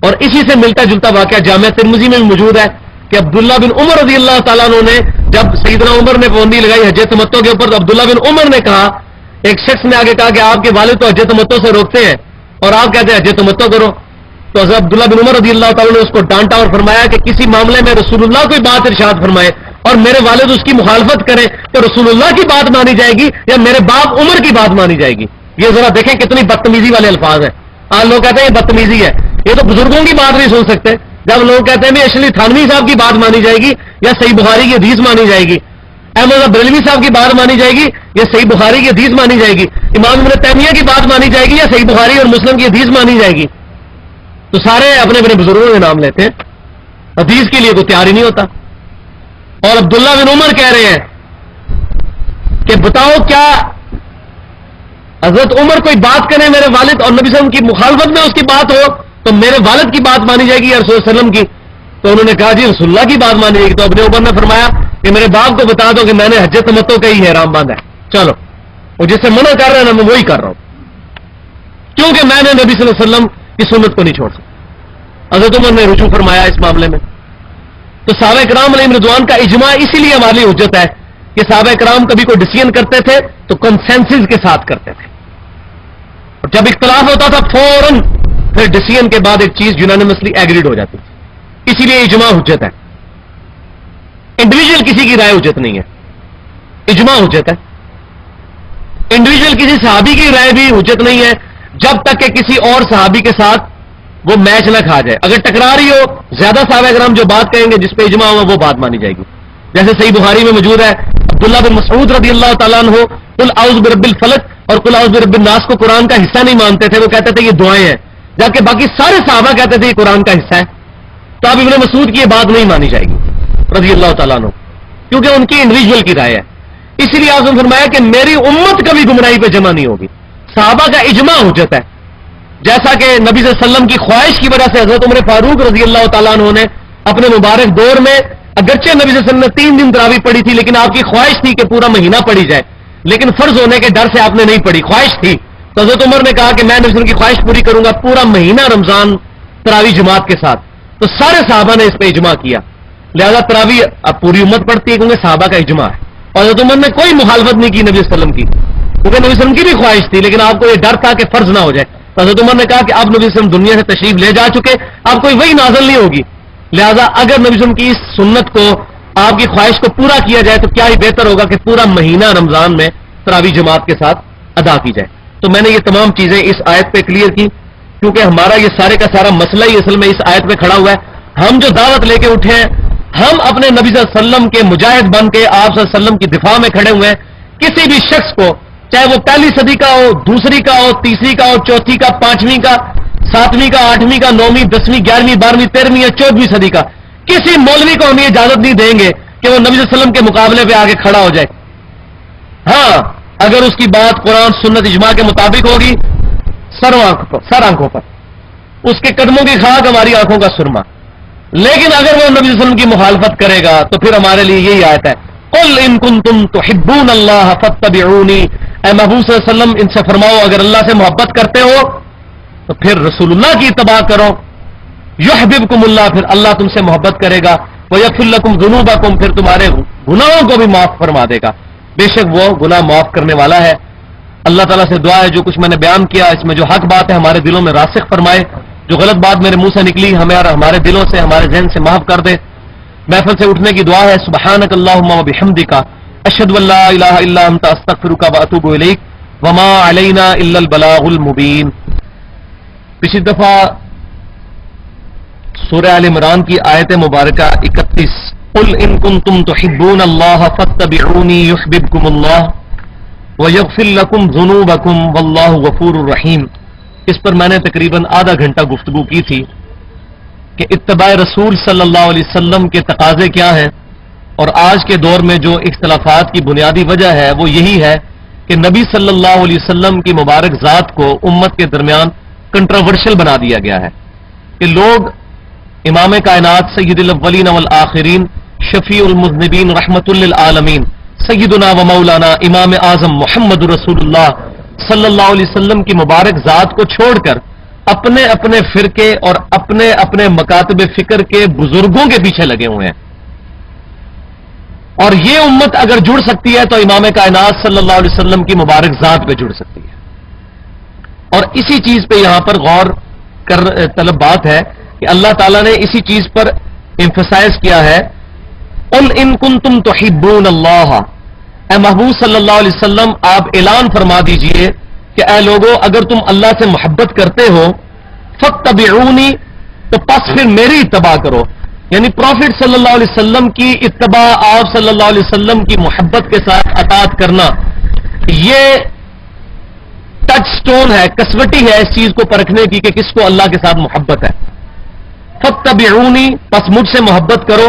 اور اسی سے ملتا جلتا واقعہ جامعہ ترمذی میں بھی موجود ہے کہ عبداللہ بن عمر رضی اللہ تعالیٰ عنہ نے جب سیدنا عمر نے پابندی لگائی حج تمتع کے اوپر, تو عبداللہ بن عمر نے کہا, ایک شخص نے آگے کہا کہ آپ کے والد تو حج تمتع سے روکتے ہیں اور آپ کہتے ہیں حج تمتع کرو. تو حضرت عبداللہ بن عمر رضی اللہ تعالیٰ نے اس کو ڈانٹا اور فرمایا کہ کسی معاملے میں رسول اللہ کوئی بات ارشاد فرمائے اور میرے والد اس کی مخالفت کریں تو رسول اللہ کی بات مانی جائے گی یا میرے باپ عمر کی بات مانی جائے گی. یہ ذرا دیکھیں کتنی بدتمیزی والے الفاظ ہیں. آج لوگ کہتے ہیں یہ بدتمیزی ہے, یہ تو بزرگوں کی بات نہیں سن سکتے. جب لوگ کہتے ہیں اشلی تھانوی صاحب کی بات مانی جائے گی یا صحیح بخاری کی حدیث مانی جائے گی, احمد بریلوی صاحب کی بات مانی جائے گی یا صحیح بخاری کی حدیث مانی جائے گی, امام ابن تیمیہ کی بات مانی جائے گی یا صحیح بخاری اور مسلم کی حدیث مانی جائے گی, تو سارے اپنے اپنے بزرگوں کے نام لیتے ہیں. حدیث کے لیے کوئی تیار ہی نہیں ہوتا. اور عبداللہ بن عمر کہہ رہے ہیں کہ بتاؤ کیا حضرت عمر کوئی بات کرے میرے والد اور نبی صلی اللہ علیہ وسلم کی مخالفت میں اس کی بات ہو تو میرے والد کی بات مانی جائے گی یا رسول اللہ علیہ وسلم کی؟ تو انہوں نے کہا جی رسول اللہ کی بات مانی جائے گی. تو ابن عمر نے فرمایا کہ میرے باپ کو بتا دو کہ میں نے حج تمتع کا ہی احرام باندھا ہے, چلو وہ جس سے منع کر رہے ہیں نا میں وہی کر رہا ہوں, کیونکہ میں نے نبی صلی اللہ علیہ وسلم کی سنت کو نہیں چھوڑ سکتا. حضرت عمر نے رجوع فرمایا اس معاملے میں. تو صحابہ کرام علیہم رضوان کا اجماع اسی لیے ہمارے لیے حجت ہے کہ صحابہ کرام کبھی کوئی ڈیسیژن کرتے تھے تو کنسنسس کے ساتھ کرتے تھے, اور جب اختلاف ہوتا تھا فوراً پھر ڈیسیژن کے بعد ایک چیز یونانیمسلی ایگریڈ ہو جاتی تھی. اسی لیے اجماع حجت ہے, انڈیویجل کسی کی رائے حجت نہیں ہے, اجماع حجت ہے. انڈیویجل کسی صحابی کی رائے بھی حجت نہیں ہے جب تک کہ کسی اور صحابی کے ساتھ وہ میچ نہ کھا جائے. اگر ٹکرا رہی ہو زیادہ صحابہ کرام جو بات کہیں گے جس پہ اجماع ہوگا وہ بات مانی جائے گی. جیسے صحیح بخاری میں موجود ہے عبداللہ بن مسعود رضی اللہ تعالیٰ عنہ قل اعوذ برب الفلق اور قل اعوذ برب الناس کو قرآن کا حصہ نہیں مانتے تھے, وہ کہتے تھے یہ دعائیں ہیں, جبکہ باقی سارے صحابہ کہتے تھے یہ قرآن کا حصہ ہے. تو اب ابن مسعود کی یہ بات نہیں مانی جائے گی رضی اللہ تعالیٰ عنہ, کیونکہ ان کی انڈیویجول کی رائے ہے. اسی لیے آپ نے فرمایا کہ میری امت کبھی گمراہی پہ جمع نہیں ہوگی. صحابہ کا اجماع حجت ہے, جیسا کہ نبی صلی اللہ علیہ وسلم کی خواہش کی وجہ سے حضرت عمر فاروق رضی اللہ تعالیٰ عنہ نے اپنے مبارک دور میں, اگرچہ نبی صلی اللہ علیہ وسلم نے 3 دن تراویح پڑھی تھی لیکن آپ کی خواہش تھی کہ پورا مہینہ پڑھی جائے, لیکن فرض ہونے کے ڈر سے آپ نے نہیں پڑھی, خواہش تھی. تو حضرت عمر نے کہا کہ میں نبی صلی اللہ علیہ وسلم کی خواہش پوری کروں گا, پورا مہینہ رمضان تراویح جماعت کے ساتھ. تو سارے صحابہ نے اس پہ اجماع کیا, لہذا تراویح اب پوری امت پڑھتی ہے کیونکہ صحابہ کا اجماع ہے. اور حضرت عمر نے کوئی مخالفت نہیں کی نبی صلی اللہ علیہ وسلم کی, کیونکہ نبی صلی اللہ علیہ وسلم کی بھی خواہش تھی لیکن آپ کو یہ ڈر تھا کہ فرض نہ ہو جائے. تو حضرت عمر نے کہا کہ اب نبی صلی اللہ علیہ وسلم دنیا سے تشریف لے جا چکے, اب کوئی وہی نازل نہیں ہوگی, لہذا اگر نبی صلی اللہ علیہ وسلم کی اس سنت کو آپ کی خواہش کو پورا کیا جائے تو کیا ہی بہتر ہوگا کہ پورا مہینہ رمضان میں تراویح جماعت کے ساتھ ادا کی جائے. تو میں نے یہ تمام چیزیں اس آیت پہ کلیئر کی, کیونکہ ہمارا یہ سارے کا سارا مسئلہ ہی اصل میں اس آیت پہ کھڑا ہوا ہے. ہم جو دعوت لے کے اٹھے ہیں, ہم اپنے نبی صلی اللہ علیہ وسلم کے مجاہد بن کے آپ صلی اللہ علیہ وسلم کی دفاع میں کھڑے ہوئے ہیں. کسی بھی شخص کو, چاہے وہ پہلی صدی کا ہو, دوسری کا ہو, تیسری کا ہو, چوتھی کا, 5ویں کا, 7ویں کا, 8ویں کا, 9ویں, 10ویں, 11ویں, 12ویں, 13ویں یا 14ویں صدی کا, کسی مولوی کو ہم یہ اجازت نہیں دیں گے کہ وہ نبی صلی اللہ علیہ وسلم کے مقابلے پہ آگے کھڑا ہو جائے. ہاں اگر اس کی بات قرآن سنت اجماع کے مطابق ہوگی, سر آنکھوں پر, اس کے قدموں کی خاک ہماری آنکھوں کا سرما. لیکن اگر وہ نبی صلی اللہ علیہ وسلم کی مخالفت کرے گا تو پھر ہمارے لیے یہی آیت ہے, قل ان کنتم تحبون اللہ فاتبعونی, اے محبوب صلی اللہ علیہ وسلم ان سے فرماؤ اگر اللہ سے محبت کرتے ہو تو پھر رسول اللہ کی اتباع کرو. یحببکم اللہ, پھر اللہ تم سے محبت کرے گا. ویغفر لکم ذنوبکم, پھر تمہارے گناہوں کو بھی معاف فرما دے گا, بے شک وہ گناہ معاف کرنے والا ہے. اللہ تعالیٰ سے دعا ہے جو کچھ میں نے بیان کیا اس میں جو حق بات ہے ہمارے دلوں میں راسخ فرمائے, جو غلط بات میرے منہ سے نکلی ہمیں اور ہمارے دلوں سے, ہمارے ذہن سے معاف کر دے. محفل سے اٹھنے کی دعا ہے, سبحانک اللہم و بحمدک, اشہد ان لا الہ الا انت, استغفرک و اتوب الیک, وما علینا الا البلاغ المبین. پچھلی دفعہ سورہ آل عمران کی آیت مبارکہ 31, قل ان کنتم تحبون اللہ فاتبعونی یحببکم اللہ ویغفر لکم ذنوبکم واللہ غفور الرحیم. اس پر میں نے تقریباً آدھا گھنٹہ گفتگو کی تھی کہ اتباع رسول صلی اللہ علیہ وسلم کے تقاضے کیا ہیں, اور آج کے دور میں جو اختلافات کی بنیادی وجہ ہے وہ یہی ہے کہ نبی صلی اللہ علیہ وسلم کی مبارک ذات کو امت کے درمیان کنٹروورشل بنا دیا گیا ہے کہ لوگ امام کائنات سید الاولین والآخرین شفیع المذنبین رحمت للعالمین سیدنا و مولانا امام اعظم محمد رسول اللہ صلی اللہ علیہ وسلم کی مبارک ذات کو چھوڑ کر اپنے اپنے فرقے اور اپنے اپنے مکاتب فکر کے بزرگوں کے پیچھے لگے ہوئے ہیں. اور یہ امت اگر جڑ سکتی ہے تو امام کائنات صلی اللہ علیہ وسلم کی مبارک ذات پہ جڑ سکتی ہے. اور اسی چیز پہ یہاں پر غور کر طلب بات ہے کہ اللہ تعالیٰ نے اسی چیز پر ایمفسائز کیا ہے, قل ان کنتم تحبون اللہ, اے محبوب صلی اللہ علیہ وسلم آپ اعلان فرما دیجئے کہ اے لوگوں اگر تم اللہ سے محبت کرتے ہو, فاتبعونی, تو پس پھر میری اتباع کرو. یعنی پروفٹ صلی اللہ علیہ وسلم کی اتباع, آپ صلی اللہ علیہ وسلم کی محبت کے ساتھ اطاعت کرنا, یہ ٹچ سٹون ہے, کسوٹی ہے اس چیز کو پرکھنے کی کہ کس کو اللہ کے ساتھ محبت ہے. فاتبعونی, پس مجھ سے محبت کرو.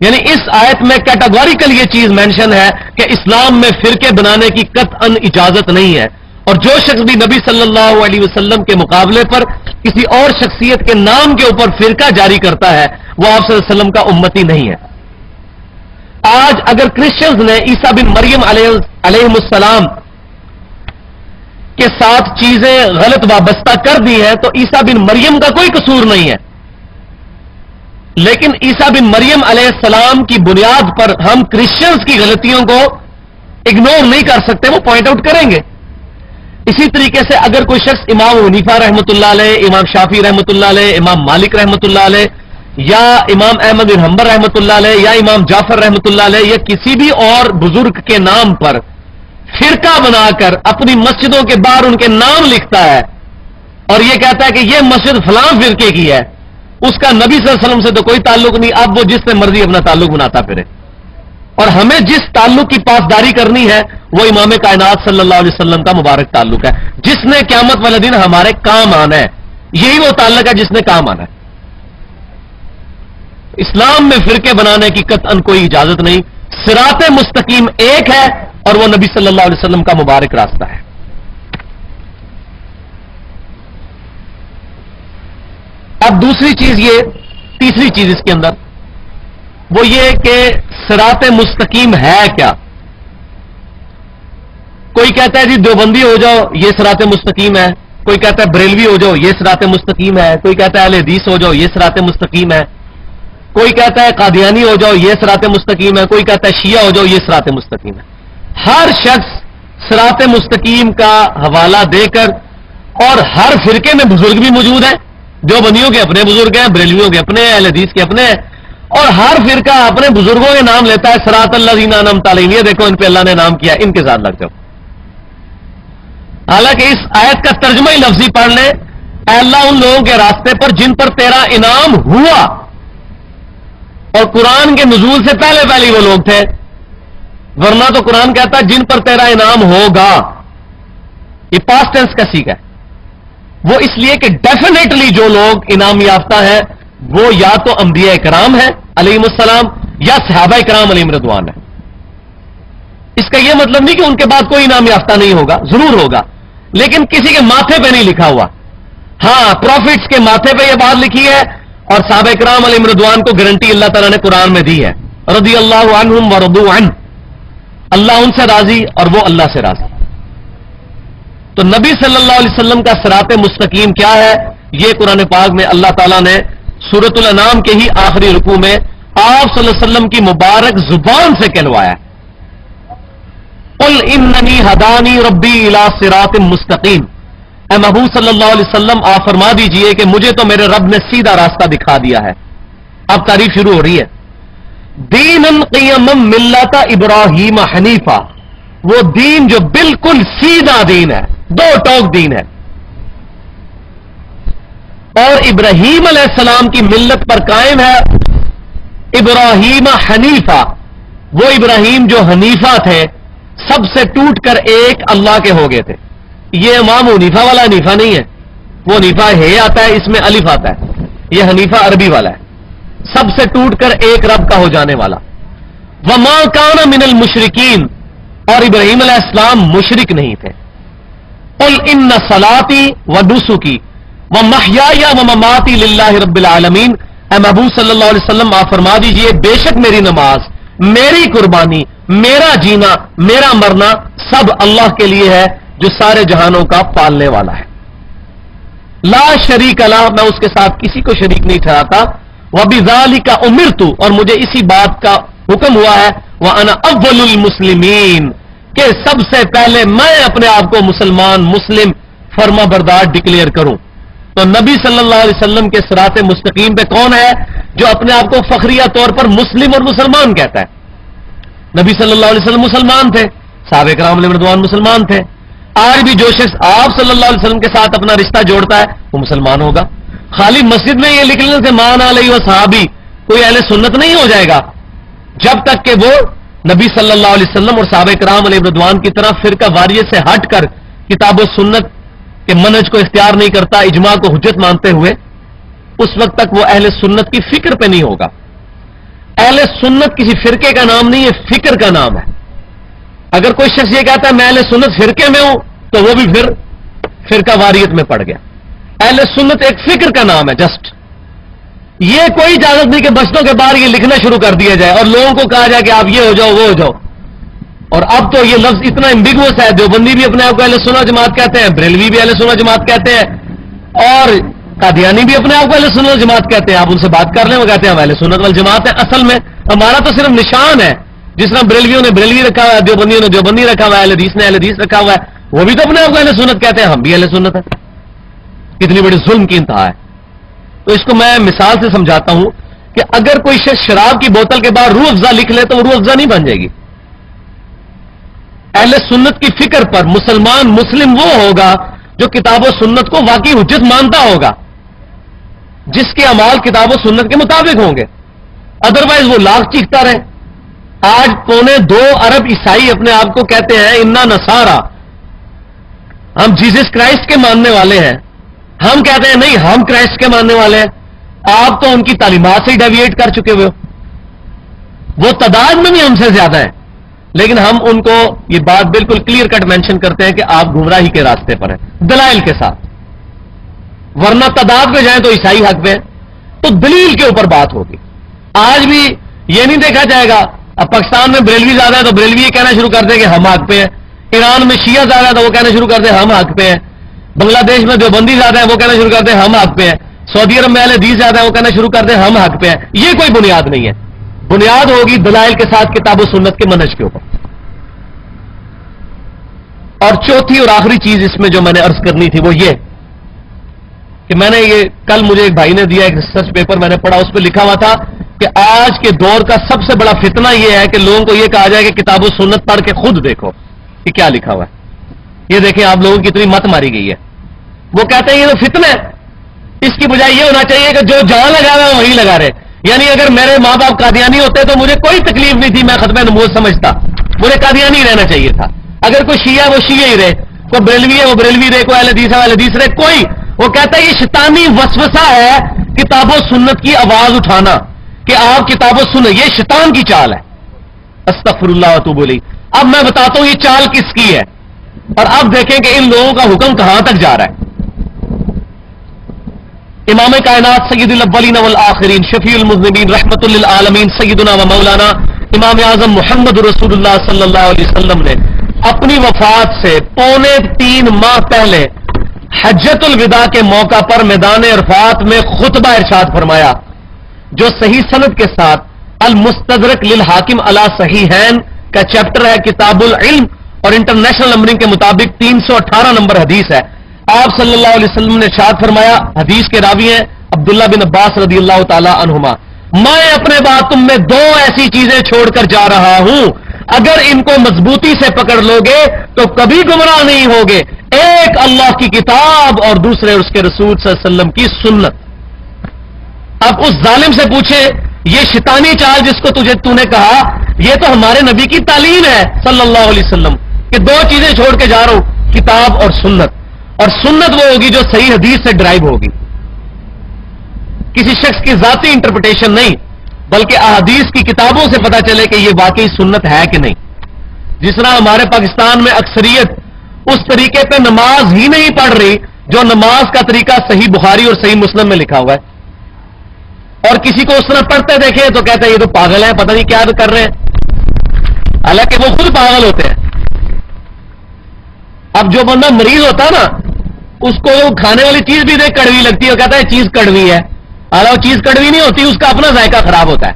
یعنی اس آیت میں کیٹاگوریکل یہ چیز مینشن ہے کہ اسلام میں فرقے بنانے کی قطعاً اجازت نہیں ہے، اور جو شخص بھی نبی صلی اللہ علیہ وسلم کے مقابلے پر کسی اور شخصیت کے نام کے اوپر فرقہ جاری کرتا ہے وہ آپ صلی اللہ علیہ وسلم کا امتی نہیں ہے۔ آج اگر کرسچنز نے عیسیٰ بن مریم علیہ السلام کے ساتھ چیزیں غلط وابستہ کر دی ہیں تو عیسیٰ بن مریم کا کوئی قصور نہیں ہے، لیکن عیسیٰ بن مریم علیہ السلام کی بنیاد پر ہم کرسچنز کی غلطیوں کو اگنور نہیں کر سکتے، وہ پوائنٹ آؤٹ کریں گے۔ اسی طریقے سے اگر کوئی شخص امام حنیفہ رحمۃ اللہ علیہ، امام شافعی رحمۃ اللہ علیہ، امام مالک رحمۃ اللہ علیہ، یا امام احمد بن حنبل رحمۃ اللہ علیہ، یا امام جعفر رحمۃ اللہ علیہ، یا کسی بھی اور بزرگ کے نام پر فرقہ بنا کر اپنی مسجدوں کے باہر ان کے نام لکھتا ہے اور یہ کہتا ہے کہ یہ مسجد فلاں فرقے کی ہے، اس کا نبی صلی اللہ علیہ وسلم سے تو کوئی تعلق نہیں، اب وہ جس سے مرضی اپنا تعلق بناتا پھرے، اور ہمیں جس تعلق کی پاسداری کرنی ہے وہ امام کائنات صلی اللہ علیہ وسلم کا مبارک تعلق ہے، جس نے قیامت والے دن ہمارے کام آنا ہے، یہی وہ تعلق ہے جس نے کام آنا ہے۔ اسلام میں فرقے بنانے کی قطعاً کوئی اجازت نہیں، صراط مستقیم ایک ہے اور وہ نبی صلی اللہ علیہ وسلم کا مبارک راستہ ہے۔ اب دوسری چیز یہ، تیسری چیز اس کے اندر وہ یہ کہ صراط مستقیم ہے کیا؟ کوئی کہتا ہے جی دیوبندی ہو جاؤ یہ صراط مستقیم ہے، کوئی کہتا ہے بریلوی ہو جاؤ یہ صراط مستقیم ہے، کوئی کہتا ہے اہل حدیث ہو جاؤ یہ صراط مستقیم ہے، کوئی کہتا ہے قادیانی ہو جاؤ یہ صراط مستقیم ہے، کوئی کہتا ہے شیعہ ہو جاؤ یہ صراط مستقیم ہے۔ ہر شخص صراط مستقیم کا حوالہ دے کر، اور ہر فرقے میں بزرگ بھی موجود ہیں، دیوبندیوں کے اپنے بزرگ ہیں، بریلویوں کے اپنے، اہل حدیث کے اپنے ہیں، اور ہر فرقہ اپنے بزرگوں کے نام لیتا ہے، صراط الذین انعمت علیہم، یہ دیکھو ان پہ اللہ نے نام کیا، ان کے ساتھ لگ جاؤ۔ حالانکہ اس آیت کا ترجمہ ہی لفظی پڑھ لیں، اے اللہ ان لوگوں کے راستے پر جن پر تیرا انعام ہوا، اور قرآن کے نزول سے پہلے پہلے وہ لوگ تھے، ورنہ تو قرآن کہتا ہے جن پر تیرا انعام ہوگا، یہ پاسٹ ٹینس کا سیکھ ہے، وہ اس لیے کہ ڈیفینیٹلی جو لوگ انعام یافتہ ہیں وہ یا تو انبیاء کرام ہیں علیہم السلام یا صحابہ کرام علیہم رضوان ہیں۔ اس کا یہ مطلب نہیں کہ ان کے بعد کوئی انعام یافتہ نہیں ہوگا، ضرور ہوگا، لیکن کسی کے ماتھے پہ نہیں لکھا ہوا۔ ہاں پروفٹس کے ماتھے پہ یہ بات لکھی ہے، اور صحابہ کرام علیہم رضوان کو گارنٹی اللہ تعالیٰ نے قرآن میں دی ہے، رضی اللہ عنہم ورضوا عنہ، اللہ ان سے راضی اور وہ اللہ سے راضی۔ تو نبی صلی اللہ علیہ وسلم کا صراط مستقیم کیا ہے؟ یہ قرآن پاک میں اللہ تعالیٰ نے سورۃ الانعام کے ہی آخری رکوع میں آپ صلی اللہ علیہ وسلم کی مبارک زبان سے کہلوایا ہے، قل اننی ہدانی ربی الی صراط مستقیم۔ اے محبوب صلی اللہ علیہ وسلم آپ فرما دیجئے کہ مجھے تو میرے رب نے سیدھا راستہ دکھا دیا ہے۔ اب تعریف شروع ہو رہی ہے، دینن قیما ملت ابراہیم حنیفہ، وہ دین جو بالکل سیدھا دین ہے، دو ٹوک دین ہے، اور ابراہیم علیہ السلام کی ملت پر قائم ہے۔ ابراہیم حنیفہ، وہ ابراہیم جو حنیفہ تھے، سب سے ٹوٹ کر ایک اللہ کے ہو گئے تھے۔ یہ امام حنیفہ والا حنیفہ نہیں ہے، وہ حنیفہ ہے آتا ہے، اس میں الف آتا ہے، یہ حنیفہ عربی والا ہے، سب سے ٹوٹ کر ایک رب کا ہو جانے والا۔ وما کان من المشرکین، اور ابراہیم علیہ السلام مشرک نہیں تھے۔ قل ان صلاتی ونسکی ومحیای ومماتی للہ رب العالمین، اے محبوب صلی اللہ علیہ وسلم آپ فرما دیجئے بے شک میری نماز، میری قربانی، میرا جینا، میرا مرنا سب اللہ کے لیے ہے جو سارے جہانوں کا پالنے والا ہے۔ لا شریک لہ، میں اس کے ساتھ کسی کو شریک نہیں ٹھہراتا۔ وبذالک امرت، اور مجھے اسی بات کا حکم ہوا ہے، وانا اول المسلمین، کہ سب سے پہلے میں اپنے آپ کو مسلمان، مسلم، فرما بردار ڈکلیئر کروں۔ تو نبی صلی اللہ علیہ وسلم کے صراط مستقیم پہ کون ہے جو اپنے آپ کو فخریہ طور پر مسلم اور مسلمان کہتا ہے؟ نبی صلی اللہ علیہ وسلم مسلمان تھے، صحابہ کرام علیہ رضوان مسلمان تھے۔ آج بھی جو شخص آپ صلی اللہ علیہ وسلم کے ساتھ اپنا رشتہ جوڑتا ہے وہ مسلمان ہوگا۔ خالی مسجد میں یہ لکھنے سے مان علیہ و صحابی کوئی اہل سنت نہیں ہو جائے گا، جب تک کہ وہ نبی صلی اللہ علیہ وسلم اور صحابہ کرام علیہ رضوان کی طرح فرقہ واریت سے ہٹ کر کتاب و سنت کے منہج کو اختیار نہیں کرتا، اجماع کو حجت مانتے ہوئے، اس وقت تک وہ اہل سنت کی فکر پہ نہیں ہوگا۔ اہل سنت کسی فرقے کا نام نہیں ہے، فکر کا نام ہے. اگر کوئی شخص یہ کہتا ہے میں اہل سنت فرقے میں ہوں تو وہ بھی پھر فرقہ واریت میں پڑ گیا. اہل سنت ایک فکر کا نام ہے جسٹ. یہ کوئی اجازت نہیں کہ بچوں کے باہر یہ لکھنا شروع کر دیا جائے اور لوگوں کو کہا جائے کہ آپ یہ ہو جاؤ وہ ہو جاؤ. اور اب تو یہ لفظ اتنا ایمبیگوس ہے، دیوبندی بھی اپنے آپ کو اہل سنت جماعت کہتے ہیں، بریلوی بھی اہل سنت جماعت کہتے ہیں، اور قادیانی بھی اپنے آپ کو اہل سنت جماعت کہتے ہیں. آپ ان سے بات کر لیں وہ کہتے ہیں ہم اہل سنت والجماعت ہے. اصل میں ہمارا تو صرف نشان ہے. جس طرح بریلویوں نے بریلوی رکھا ہوا ہے، دیوبندیوں نے دیوبندی رکھا ہوا ہے، اہل حدیث نے اہل حدیث رکھا ہوا ہے، وہ بھی تو اپنے آپ کو اہل سنت کہتے ہیں، ہم بھی اہل سنت ہیں. کتنی بڑی ظلم کی انتہا ہے. تو اس کو میں مثال سے سمجھاتا ہوں کہ اگر کوئی شخص شراب کی بوتل کے بعد روح افزا لکھ لے تو وہ روح افزا نہیں بن جائے گی. اہل سنت کی فکر پر مسلم وہ ہوگا جو کتاب و سنت کو واقعی حجت مانتا ہوگا، جس کے اعمال کتاب و سنت کے مطابق ہوں گے. ادروائز وہ لاکھ چیختا رہے. آج 2.25 ارب عیسائی اپنے آپ کو کہتے ہیں انا نصارا، ہم جیزس کرائسٹ کے ماننے والے ہیں. ہم کہتے ہیں نہیں ہم کرائسٹ کے ماننے والے ہیں. آپ تو ان کی تعلیمات سے ہی ڈیویٹ کر چکے ہوئے ہو. وہ تعداد میں بھی ہم سے زیادہ ہیں، لیکن ہم ان کو یہ بات بالکل کلیئر کٹ مینشن کرتے ہیں کہ آپ گمراہی کے راستے پر ہیں دلائل کے ساتھ. ورنہ تعداد پہ جائیں تو عیسائی حق پہ ہیں، تو دلیل کے اوپر بات ہوگی. آج بھی یہ نہیں دیکھا جائے گا اب پاکستان میں بریلوی زیادہ ہے تو بریلوی یہ کہنا شروع کر دیں کہ ہم حق پہ ہیں. ایران میں شیعہ زیادہ ہے تو وہ کہنا شروع کر دیں ہم حق پہ ہیں. بنگلہ دیش میں دیوبندی زیادہ ہے وہ کہنا شروع کر دیں ہم حق پہ ہیں. سعودی عرب میں اہل حدیث زیادہ ہے وہ کہنا شروع کر دیں ہم حق پہ ہیں. یہ کوئی بنیاد نہیں ہے. بنیاد ہوگی دلائل کے ساتھ کتاب و سنت کے منہج کے اوپر. اور چوتھی اور آخری چیز اس میں جو میں نے عرض کرنی تھی وہ یہ کہ میں نے یہ کل مجھے ایک بھائی نے دیا ایک ریسرچ پیپر میں نے پڑھا، اس پہ لکھا ہوا تھا کہ آج کے دور کا سب سے بڑا فتنہ یہ ہے کہ لوگوں کو یہ کہا جائے کہ کتاب و سنت پڑھ کے خود دیکھو کہ کیا لکھا ہوا ہے. یہ دیکھیں آپ لوگوں کی اتنی مت ماری گئی ہے. وہ کہتے ہیں یہ تو فتنہ ہے. اس کی بجائے یہ ہونا چاہیے کہ جو جہاں لگا ہوا ہے وہیں لگا رہے. یعنی اگر میرے ماں باپ قادیانی ہوتے تو مجھے کوئی تکلیف نہیں تھی، میں ختم نبوت سمجھتا، مجھے قادیانی رہنا چاہیے تھا. اگر کوئی شیعہ ہے وہ شیعہ ہی رہے، کوئی بریلوی ہے وہ بریلوی رہے، کوئی اہل حدیث ہے اہل حدیث رہے. کوئی وہ کہتا ہے یہ شیطانی وسوسہ ہے کتاب و سنت کی آواز اٹھانا کہ آپ کتاب و سنت، یہ شیطان کی چال ہے. استغفر اللہ واتوب الیہ. اب میں بتاتا ہوں یہ چال کس کی ہے، اور اب دیکھیں کہ ان لوگوں کا حکم کہاں تک جا رہا ہے. امام کائنات سید الاولین والآخرین شفیع المذنبین رحمت للعالمین سیدنا و مولانا امام اعظم محمد رسول اللہ صلی اللہ علیہ وسلم نے اپنی وفات سے 3.25 ماہ پہلے حجۃ الوداع کے موقع پر میدان عرفات میں خطبہ ارشاد فرمایا، جو صحیح سند کے ساتھ المستدرک للحاکم علی صحیحین کا چیپٹر ہے کتاب العلم، اور انٹرنیشنل نمبرنگ کے مطابق 318 نمبر حدیث ہے. آپ صلی اللہ علیہ وسلم نے ارشاد فرمایا، حدیث کے راوی ہیں عبداللہ بن عباس رضی اللہ تعالی عنہما، میں اپنے بعد تم میں 2 ایسی چیزیں چھوڑ کر جا رہا ہوں، اگر ان کو مضبوطی سے پکڑ لو گے تو کبھی گمراہ نہیں ہوگے. ایک اللہ کی کتاب اور دوسرے اس کے رسول صلی اللہ علیہ وسلم کی سنت. اب اس ظالم سے پوچھے یہ شیطانی چال جس کو تو نے کہا، یہ تو ہمارے نبی کی تعلیم ہے صلی اللہ علیہ وسلم کہ 2 چیزیں چھوڑ کے جا رہا ہوں، کتاب اور سنت. اور سنت وہ ہوگی جو صحیح حدیث سے ڈرائیو ہوگی، کسی شخص کی ذاتی انٹرپریٹیشن نہیں، بلکہ احادیث کی کتابوں سے پتا چلے کہ یہ واقعی سنت ہے کہ نہیں. جس طرح ہمارے پاکستان میں اکثریت اس طریقے پہ نماز ہی نہیں پڑھ رہی جو نماز کا طریقہ صحیح بخاری اور صحیح مسلم میں لکھا ہوا ہے، اور کسی کو اس طرح پڑھتے دیکھے تو کہتے ہیں یہ تو پاگل ہے، پتہ نہیں کیا کر رہے ہیں، حالانکہ وہ خود پاگل ہوتے ہیں. اب جو بندہ مریض ہوتا ہے نا، اس کو کھانے والی چیز بھی دیکھ کڑوی لگتی ہے، وہ کہتا ہے چیز کڑوی ہے، حالانکہ وہ چیز کڑوی نہیں ہوتی، اس کا اپنا ذائقہ خراب ہوتا ہے.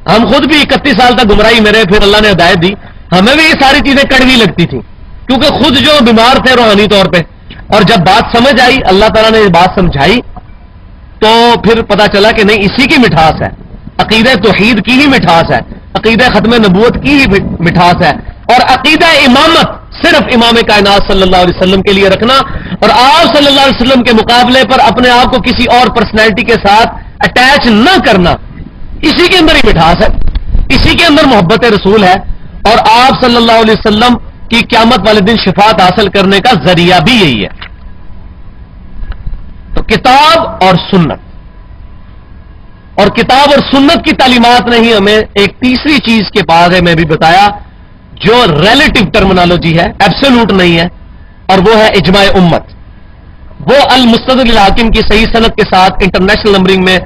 ہم خود بھی 31 سال تک گمراہی میں رہے، پھر اللہ نے ہدایت دی، ہمیں بھی یہ ساری چیزیں کڑوی لگتی تھیں کیونکہ خود جو بیمار تھے روحانی طور پہ. اور جب بات سمجھ آئی، اللہ تعالیٰ نے یہ بات سمجھائی، تو پھر پتا چلا کہ نہیں، اسی کی مٹھاس ہے، عقیدہ توحید کی ہی مٹھاس ہے، عقیدہ ختم نبوت کی ہی مٹھاس ہے، اور عقیدہ امامت صرف امام کائنات صلی اللہ علیہ وسلم کے لیے رکھنا، اور آپ صلی اللہ علیہ وسلم کے مقابلے پر اپنے آپ کو کسی اور پرسنالٹی کے ساتھ اٹیچ نہ کرنا، اسی کے اندر ہی مٹھاس ہے، اسی کے اندر محبت رسول ہے، اور آپ صلی اللہ علیہ وسلم کی قیامت والے دن شفاعت حاصل کرنے کا ذریعہ بھی یہی ہے. تو کتاب اور سنت، اور کتاب اور سنت کی تعلیمات نے ہی ہمیں ایک تیسری چیز کے بعد ہے میں بھی بتایا جو ریلیٹو ٹرمنالوجی ہے، ایبسولوٹ نہیں ہے، اور وہ ہے اجماع امت۔ وہ المستدرک للحاکم کی صحیح سند کے ساتھ انٹرنیشنل نمبرنگ میں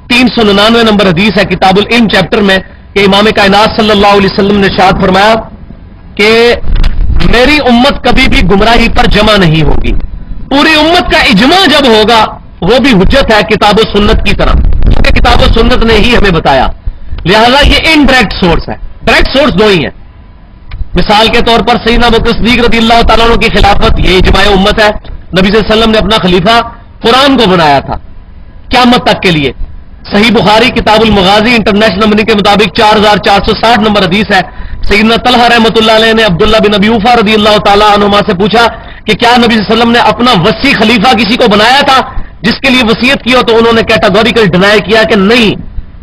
399 نمبر حدیث ہے کتاب العلم چیپٹر میں کہ امام کائنات صلی اللہ علیہ وسلم نے ارشاد فرمایا کہ میری امت کبھی بھی گمراہی پر جمع نہیں ہوگی، پوری امت کا اجماع جب ہوگا وہ بھی حجت ہے کتاب و سنت کی طرح، کیونکہ کتاب و سنت نے ہی ہمیں بتایا، لہذا یہ انڈائریکٹ سورس ہے، ڈائریکٹ سورس دو ہی ہیں۔ مثال کے طور پر سیدنا ابوبکر صدیق رضی اللہ تعالیٰ عنہ کی خلافت یہ اجماع امت ہے، نبی صلی اللہ علیہ وسلم نے اپنا خلیفہ قرآن کو بنایا تھا قیامت تک کے لیے۔ صحیح بخاری کتاب المغازی انٹرنیشنل نمبرنگ کے مطابق 4460 نمبر حدیث ہے، سیدنا طلحہ رحمۃ اللہ علیہ نے عبداللہ بن ابی اوفا رضی اللہ تعالیٰ عنہما سے پوچھا کہ کیا نبی صلی اللہ علیہ وسلم نے اپنا وصی خلیفہ کسی کو بنایا تھا جس کے لیے وصیت کی ہو؟ تو انہوں نے کیٹاگوریکل ڈینائی کیا کہ نہیں،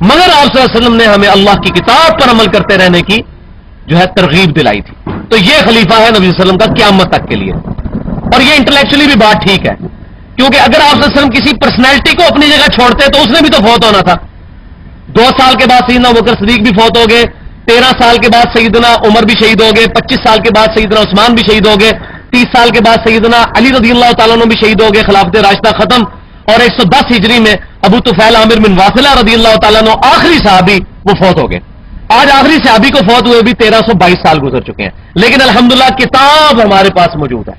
مگر آپ صلی اللہ علیہ وسلم نے ہمیں اللہ کی کتاب پر عمل کرتے رہنے کی جو ہے ترغیب دلائی تھی۔ تو یہ خلیفہ ہے نبی صلی اللہ علیہ وسلم کا قیامت تک کے لیے، اور یہ انٹلیکچولی بھی بات ٹھیک ہے، کیونکہ اگر آپ صلی اللہ علیہ وسلم کسی پرسنالٹی کو اپنی جگہ چھوڑتے تو اس نے بھی تو فوت ہونا تھا۔ 2 سال کے بعد سیدنا ابوبکر صدیق بھی فوت ہو گئے، 13 سال کے بعد سیدنا عمر بھی شہید ہو گئے، 25 سال کے بعد سیدنا عثمان بھی شہید ہو گئے، 30 سال کے بعد سیدنا علی رضی اللہ تعالیٰ عنہ بھی شہید ہو گئے، خلافت راشدہ ختم، اور 110 ہجری میں ابو طفیل عامر بن واصلہ رضی اللہ تعالیٰ عنہ آخری صحابی وہ فوت ہو گئے۔ آج آخری صحابی کو فوت ہوئے بھی 1322 سال گزر چکے ہیں، لیکن الحمدللہ کتاب ہمارے پاس موجود ہے،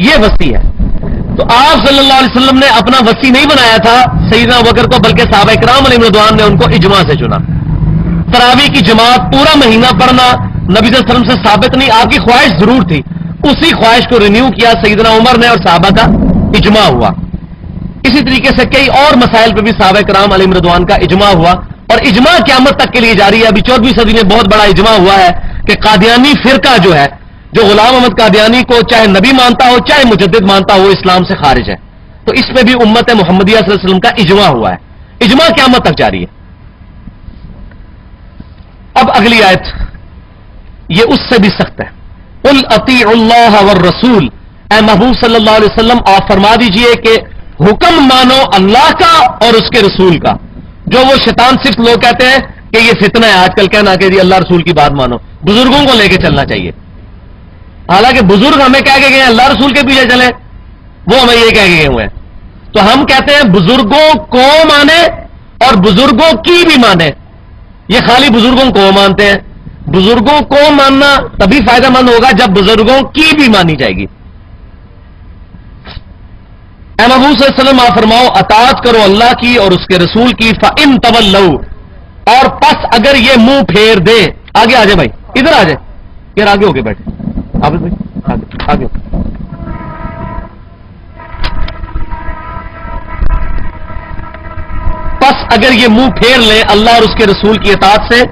یہ وصی ہے۔ تو آپ صلی اللہ علیہ وسلم نے اپنا وصی نہیں بنایا تھا سیدنا ابوبکر کو، بلکہ صحابہ کرام علیہم رضوان نے ان کو اجماع سے چنا۔ تراویح کی جماعت پورا مہینہ پڑھنا نبی صلی اللہ علیہ وسلم سے ثابت نہیں، آپ کی خواہش ضرور تھی، اسی خواہش کو رینیو کیا سیدنا عمر نے اور صحابہ کا اجماع ہوا۔ اسی طریقے سے کئی اور مسائل پہ بھی صحابہ کرام علیہم رضوان کا اجماع ہوا، اور اجماع قیامت تک کے لیے جاری ہے۔ ابھی 14ویں صدی میں بہت بڑا اجماع ہوا ہے کہ قادیانی فرقہ جو ہے، جو غلام احمد قادیانی کو چاہے نبی مانتا ہو چاہے مجدد مانتا ہو، اسلام سے خارج ہے، تو اس میں بھی امت محمدیہ صلی اللہ علیہ وسلم کا اجماع ہوا ہے، اجماع قیامت تک جاری ہے۔ اب اگلی آیت یہ اس سے بھی سخت ہے، قل اطیعوا اللہ والرسول، اے محبوب صلی اللہ علیہ وسلم آپ فرما دیجئے کہ حکم مانو اللہ کا اور اس کے رسول کا۔ جو وہ شیطان صرف لوگ کہتے ہیں کہ یہ فتنہ ہے آج کل کہنا کہ جی اللہ رسول کی بات مانو، بزرگوں کو لے کے چلنا چاہیے، حالانکہ بزرگ ہمیں کہہ کے گئے ہیں اللہ رسول کے پیچھے چلیں، وہ ہمیں یہ کہہ کے گئے ہوئے ہیں۔ تو ہم کہتے ہیں بزرگوں کو مانے اور بزرگوں کی بھی مانے، یہ خالی بزرگوں کو مانتے ہیں، بزرگوں کو ماننا تبھی فائدہ مند ہوگا جب بزرگوں کی بھی مانی جائے گی۔ اے محبوب صلی اللہ علیہ وسلم آپ فرماؤ اطاعت کرو اللہ کی اور اس کے رسول کی، فَإِن تَوَلَّوْا، اور پس اگر یہ منہ پھیر دے، آگے آ جائے بھائی، ادھر آ جائے یار، آگے ہو کے بیٹھے عابد بھائی، آگے پس اگر یہ منہ پھیر لیں اللہ اور اس کے رسول کی اطاعت سے۔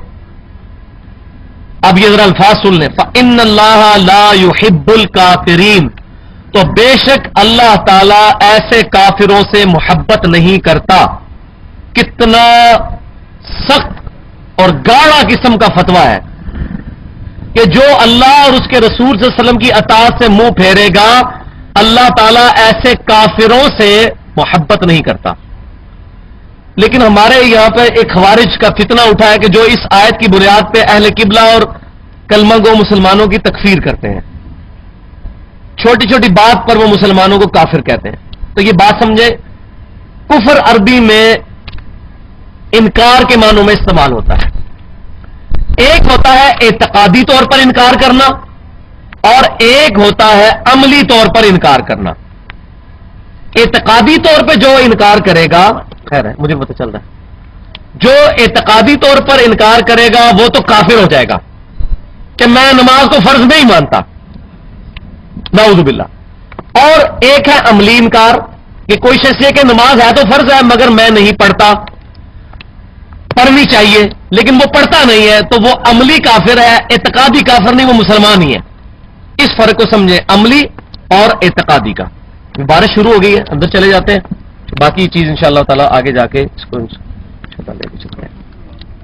اب یہ ذرا الفاظ سن لیں، فَإِنَّ اللَّهَ لَا يُحِبُّ الْكَافِرِينَ، تو بے شک اللہ تعالی ایسے کافروں سے محبت نہیں کرتا۔ کتنا سخت اور گاڑا قسم کا فتویٰ ہے کہ جو اللہ اور اس کے رسول صلی اللہ علیہ وسلم کی اطاعت سے منہ پھیرے گا اللہ تعالیٰ ایسے کافروں سے محبت نہیں کرتا۔ لیکن ہمارے یہاں پہ ایک خوارج کا فتنہ اٹھا ہے کہ جو اس آیت کی بنیاد پہ اہل قبلہ اور کلمہ گو مسلمانوں کی تکفیر کرتے ہیں، چھوٹی چھوٹی بات پر وہ مسلمانوں کو کافر کہتے ہیں۔ تو یہ بات سمجھے، کفر عربی میں انکار کے معنوں میں استعمال ہوتا ہے، ایک ہوتا ہے اعتقادی طور پر انکار کرنا اور ایک ہوتا ہے عملی طور پر انکار کرنا۔ اعتقادی طور پہ جو انکار کرے گا، خیر ہے مجھے پتہ چل رہا ہے، جو اعتقادی طور پر انکار کرے گا وہ تو کافر ہو جائے گا کہ میں نماز کو فرض نہیں مانتا، نعوذ باللہ۔ اور ایک ہے عملی انکار کہ کوئی شخص یہ کہ نماز ہے تو فرض ہے مگر میں نہیں پڑھتا، پڑھنی چاہیے لیکن وہ پڑھتا نہیں ہے، تو وہ عملی کافر ہے، اعتقادی کافر نہیں، وہ مسلمان ہی ہے۔ اس فرق کو سمجھیں، عملی اور اعتقادی کا۔ بارش شروع ہو گئی ہے، اندر چلے جاتے ہیں، باقی چیز انشاءاللہ تعالی آگے جا کے اس کو لے کے چلتے ہیں۔